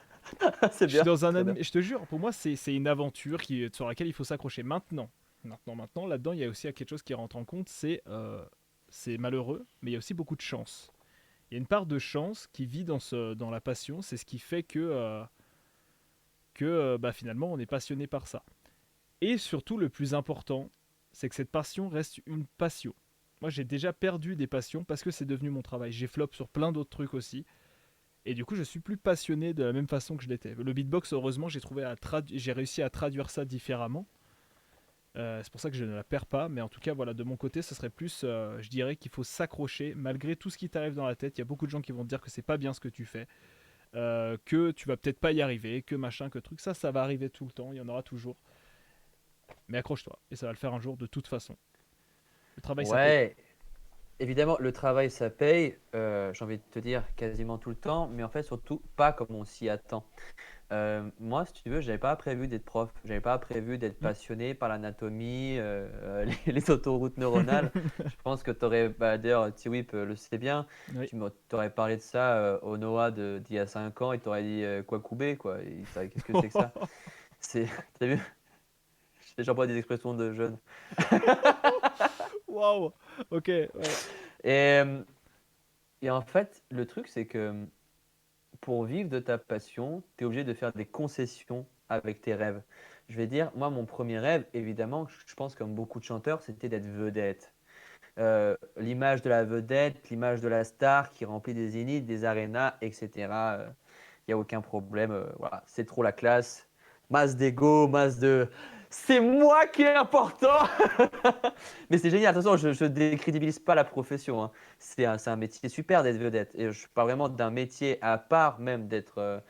Speaker 2: C'est
Speaker 1: Je suis
Speaker 2: bien,
Speaker 1: dans un
Speaker 2: très bien.
Speaker 1: animé. Je te jure, pour moi, c'est une aventure sur laquelle il faut s'accrocher. Maintenant, là-dedans, il y a aussi quelque chose qui rentre en compte, c'est malheureux, mais il y a aussi beaucoup de chance. Il y a une part de chance qui vit dans la passion. C'est ce qui fait que bah, finalement, on est passionné par ça. Et surtout, le plus important, c'est que cette passion reste une passion. Moi, j'ai déjà perdu des passions parce que c'est devenu mon travail. J'ai flop sur plein d'autres trucs aussi. Et du coup, je suis plus passionné de la même façon que je l'étais. Le beatbox, heureusement, j'ai réussi à traduire ça différemment. C'est pour ça que je ne la perds pas. Mais en tout cas, voilà, de mon côté, ce serait plus, je dirais qu'il faut s'accrocher malgré tout ce qui t'arrive dans la tête. Il y a beaucoup de gens qui vont te dire que c'est pas bien ce que tu fais, que tu vas peut-être pas y arriver, que machin, que truc. Ça va arriver tout le temps. Il y en aura toujours. Mais accroche-toi et ça va le faire un jour de toute façon. Le travail, ça paye.
Speaker 2: Ouais, évidemment, le travail, ça paye, j'ai envie de te dire quasiment tout le temps, mais en fait, surtout pas comme on s'y attend. Moi, si tu veux, j'avais pas prévu d'être prof, j'avais pas prévu d'être
Speaker 1: Mm.
Speaker 2: passionné par l'anatomie, les autoroutes neuronales. Je pense que tu aurais, d'ailleurs, Tiwip le sait bien,
Speaker 1: Oui.
Speaker 2: t'aurais parlé de ça au Noah d'il y a 5 ans, il t'aurait dit quoi couper, quoi. Qu'est-ce que c'est que ça? C'est, t'as vu? J'emploie des expressions de jeunes.
Speaker 1: Waouh. Ok. Ouais.
Speaker 2: Et, euh, et en fait, le truc, c'est que pour vivre de ta passion, tu es obligé de faire des concessions avec tes rêves. Je vais dire, moi, mon premier rêve, évidemment, je pense comme beaucoup de chanteurs, c'était d'être vedette. L'image de la vedette, l'image de la star qui remplit des zéniths, des arénas, etc. Il n'y a aucun problème. Voilà, c'est trop la classe. Masse d'ego, masse de. C'est moi qui est important. Mais c'est génial. Attention, je ne décrédibilise pas la profession, hein. C'est un métier super d'être vedette. Et je parle vraiment d'un métier à part même d'être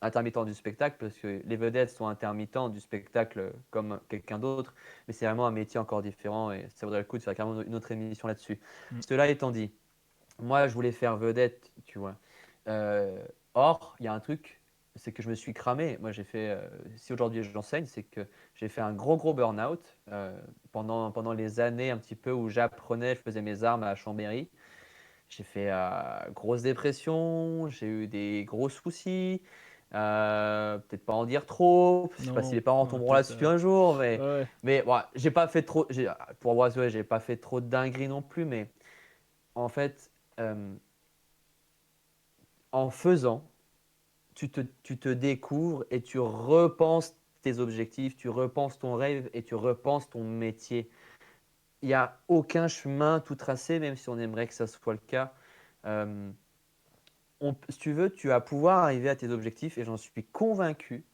Speaker 2: intermittent du spectacle, parce que les vedettes sont intermittents du spectacle comme quelqu'un d'autre. Mais c'est vraiment un métier encore différent et ça vaudrait le coup de faire carrément une autre émission là-dessus.
Speaker 1: Mm.
Speaker 2: Cela étant dit, moi, je voulais faire vedette, tu vois. Euh, Or, il y a un truc, c'est que je me suis cramé. Moi, j'ai fait, si aujourd'hui j'enseigne, c'est que j'ai fait un gros burn-out pendant les années un petit peu où j'apprenais, je faisais mes armes à Chambéry. J'ai fait grosse dépression, j'ai eu des gros soucis. Peut-être pas en dire trop. Je sais pas si
Speaker 1: Non,
Speaker 2: les parents
Speaker 1: on va
Speaker 2: tomberont
Speaker 1: peut-être.
Speaker 2: là-dessus un jour,
Speaker 1: Ouais.
Speaker 2: mais voilà, j'ai pas fait trop. Pour moi, ouais, j'ai pas fait trop de dingueries non plus, mais en fait, euh, en faisant, tu te découvres et tu repenses tes objectifs, tu repenses ton rêve et tu repenses ton métier. Il n'y a aucun chemin tout tracé, même si on aimerait que ça soit le cas. Euh, Si tu veux, tu vas pouvoir arriver à tes objectifs et j'en suis convaincu.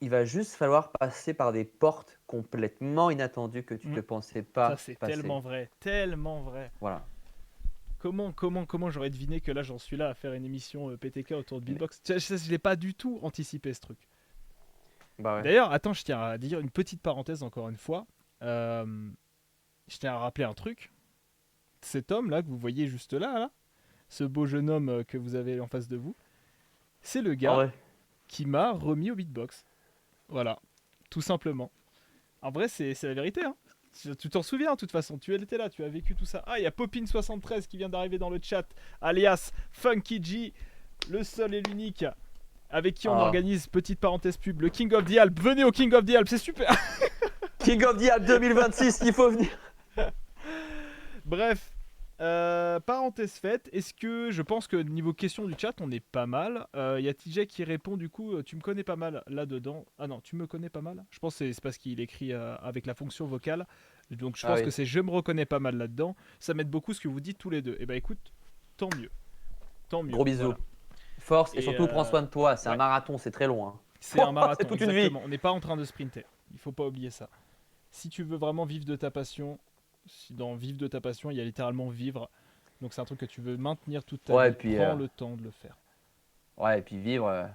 Speaker 2: Il va juste falloir passer par des portes complètement inattendues que tu
Speaker 1: Mm.
Speaker 2: ne pensais
Speaker 1: Ça,
Speaker 2: pas
Speaker 1: c'est
Speaker 2: passer.
Speaker 1: tellement vrai. Tellement vrai.
Speaker 2: Voilà.
Speaker 1: Comment j'aurais deviné que là, j'en suis là à faire une émission PTK autour de
Speaker 2: Mais,
Speaker 1: beatbox. Je l'ai pas du tout anticipé ce truc.
Speaker 2: bah ouais.
Speaker 1: D'ailleurs, attends, je tiens à dire une petite parenthèse encore une fois. Euh, je tiens à rappeler un truc. Cet homme là que vous voyez juste là, ce beau jeune homme que vous avez en face de vous, c'est le
Speaker 2: Ah
Speaker 1: gars
Speaker 2: ouais.
Speaker 1: qui m'a remis au beatbox. Voilà, tout simplement. En vrai, c'est la vérité. Hein. Tu t'en souviens, de toute façon. Tu étais là, tu as vécu tout ça. Ah, il y a Popin73 qui vient d'arriver dans le chat, alias Funky G, le seul et l'unique, avec qui on
Speaker 2: Ah.
Speaker 1: organise, petite parenthèse pub, le King of the Alps. Venez au King of the Alps, c'est super.
Speaker 2: King of the Alps 2026, il faut venir.
Speaker 1: Bref, parenthèse faite, est-ce que je pense que niveau question du chat, on est pas mal. Il y a TJ qui répond du coup, tu me connais pas mal là-dedans. Ah non, tu me connais pas mal. Je pense que c'est parce qu'il écrit avec la fonction vocale. Donc je
Speaker 2: Ah
Speaker 1: pense que
Speaker 2: oui.
Speaker 1: c'est je me reconnais pas mal là-dedans. Ça m'aide beaucoup ce que vous dites tous les deux. Et bah écoute, tant mieux. Tant mieux.
Speaker 2: Gros bisous.
Speaker 1: Voilà.
Speaker 2: Force et
Speaker 1: Et
Speaker 2: surtout prends soin de toi. C'est un
Speaker 1: ouais,
Speaker 2: marathon, c'est très long,
Speaker 1: c'est un
Speaker 2: hein. C'est
Speaker 1: marathon,
Speaker 2: toute une vie.
Speaker 1: exactement. On n'est pas en train de sprinter. Il faut pas oublier ça. Si tu veux vraiment vivre de ta passion, si dans vivre de ta passion, il y a littéralement vivre. Donc c'est un truc que tu veux maintenir toute ta
Speaker 2: Ouais, et
Speaker 1: vie.
Speaker 2: puis,
Speaker 1: Prends le temps de le faire.
Speaker 2: vivre.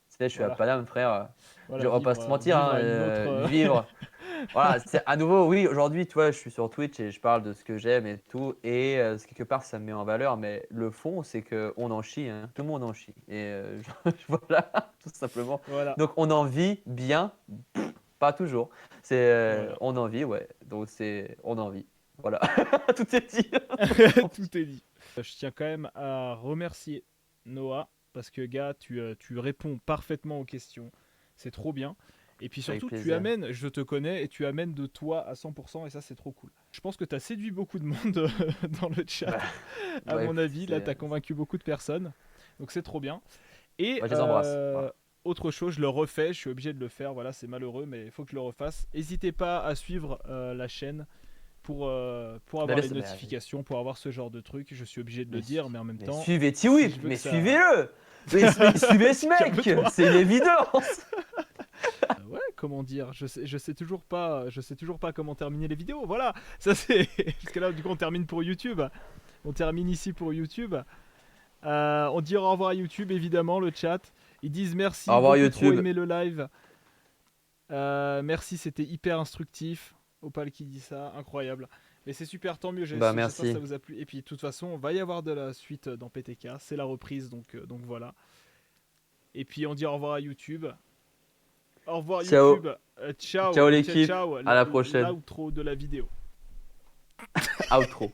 Speaker 2: Tu sais, je suis à
Speaker 1: Voilà,
Speaker 2: Paname, frère.
Speaker 1: voilà
Speaker 2: On va pas
Speaker 1: vivre,
Speaker 2: se mentir,
Speaker 1: vivre
Speaker 2: hein,
Speaker 1: à une autre.
Speaker 2: vivre. Voilà, c'est à nouveau, oui, aujourd'hui, tu vois, je suis sur Twitch et je parle de ce que j'aime et tout. Et quelque part, ça me met en valeur. Mais le fond, c'est qu'on en chie, hein. Tout le monde en chie. Et voilà, tout simplement.
Speaker 1: Voilà,
Speaker 2: Donc, on en vit bien, pas toujours. C'est
Speaker 1: voilà.
Speaker 2: on en vit, ouais. Donc, c'est on en vit. Voilà, tout est dit.
Speaker 1: Tout est dit. Je tiens quand même à remercier Noah parce que gars, tu réponds parfaitement aux questions. C'est trop bien. Et puis
Speaker 2: Avec
Speaker 1: surtout, tu
Speaker 2: plaisir.
Speaker 1: amènes, je te connais, et tu amènes de toi à 100%, et ça, c'est trop cool. Je pense que tu as séduit beaucoup de monde dans le chat,
Speaker 2: Bah,
Speaker 1: à
Speaker 2: ouais,
Speaker 1: mon
Speaker 2: écoute,
Speaker 1: avis. Là, tu as convaincu beaucoup de personnes. Donc c'est trop bien. Et
Speaker 2: moi, je les embrasse. Voilà.
Speaker 1: autre chose, je le refais, je suis obligé de le faire. Voilà, c'est malheureux, mais il faut que je le refasse. N'hésitez pas à suivre la chaîne pour
Speaker 2: Bah,
Speaker 1: avoir
Speaker 2: bien
Speaker 1: les
Speaker 2: sûr,
Speaker 1: notifications, pour avoir ce genre de truc. Je suis obligé de le dire, mais en même
Speaker 2: mais
Speaker 1: temps,
Speaker 2: suivez
Speaker 1: si
Speaker 2: Tiwip,
Speaker 1: je veux
Speaker 2: mais
Speaker 1: que ça.
Speaker 2: suivez-le. Mais suivez ce mec,
Speaker 1: Calme-toi.
Speaker 2: c'est une évidence.
Speaker 1: Ouais, comment dire, je sais toujours pas comment terminer les vidéos. Voilà, ça c'est parce que là du coup on termine pour YouTube. On termine ici pour YouTube. On dit au revoir à YouTube évidemment, le chat. Ils disent
Speaker 2: Au
Speaker 1: merci,
Speaker 2: revoir
Speaker 1: beaucoup trop
Speaker 2: YouTube.
Speaker 1: aimé le live. Merci, c'était hyper instructif. Opal qui dit ça, incroyable. Mais c'est super, tant mieux.
Speaker 2: Bah
Speaker 1: J'espère que ça
Speaker 2: merci.
Speaker 1: vous a plu. Et puis de toute façon, on va y avoir de la suite dans PTK. C'est la reprise, donc voilà. Et puis on dit au revoir à YouTube. Au revoir
Speaker 2: Ciao.
Speaker 1: YouTube. Ciao,
Speaker 2: Ciao
Speaker 1: ciao,
Speaker 2: l'équipe.
Speaker 1: ciao.
Speaker 2: À la prochaine.
Speaker 1: L'outro de la vidéo.
Speaker 2: Outro.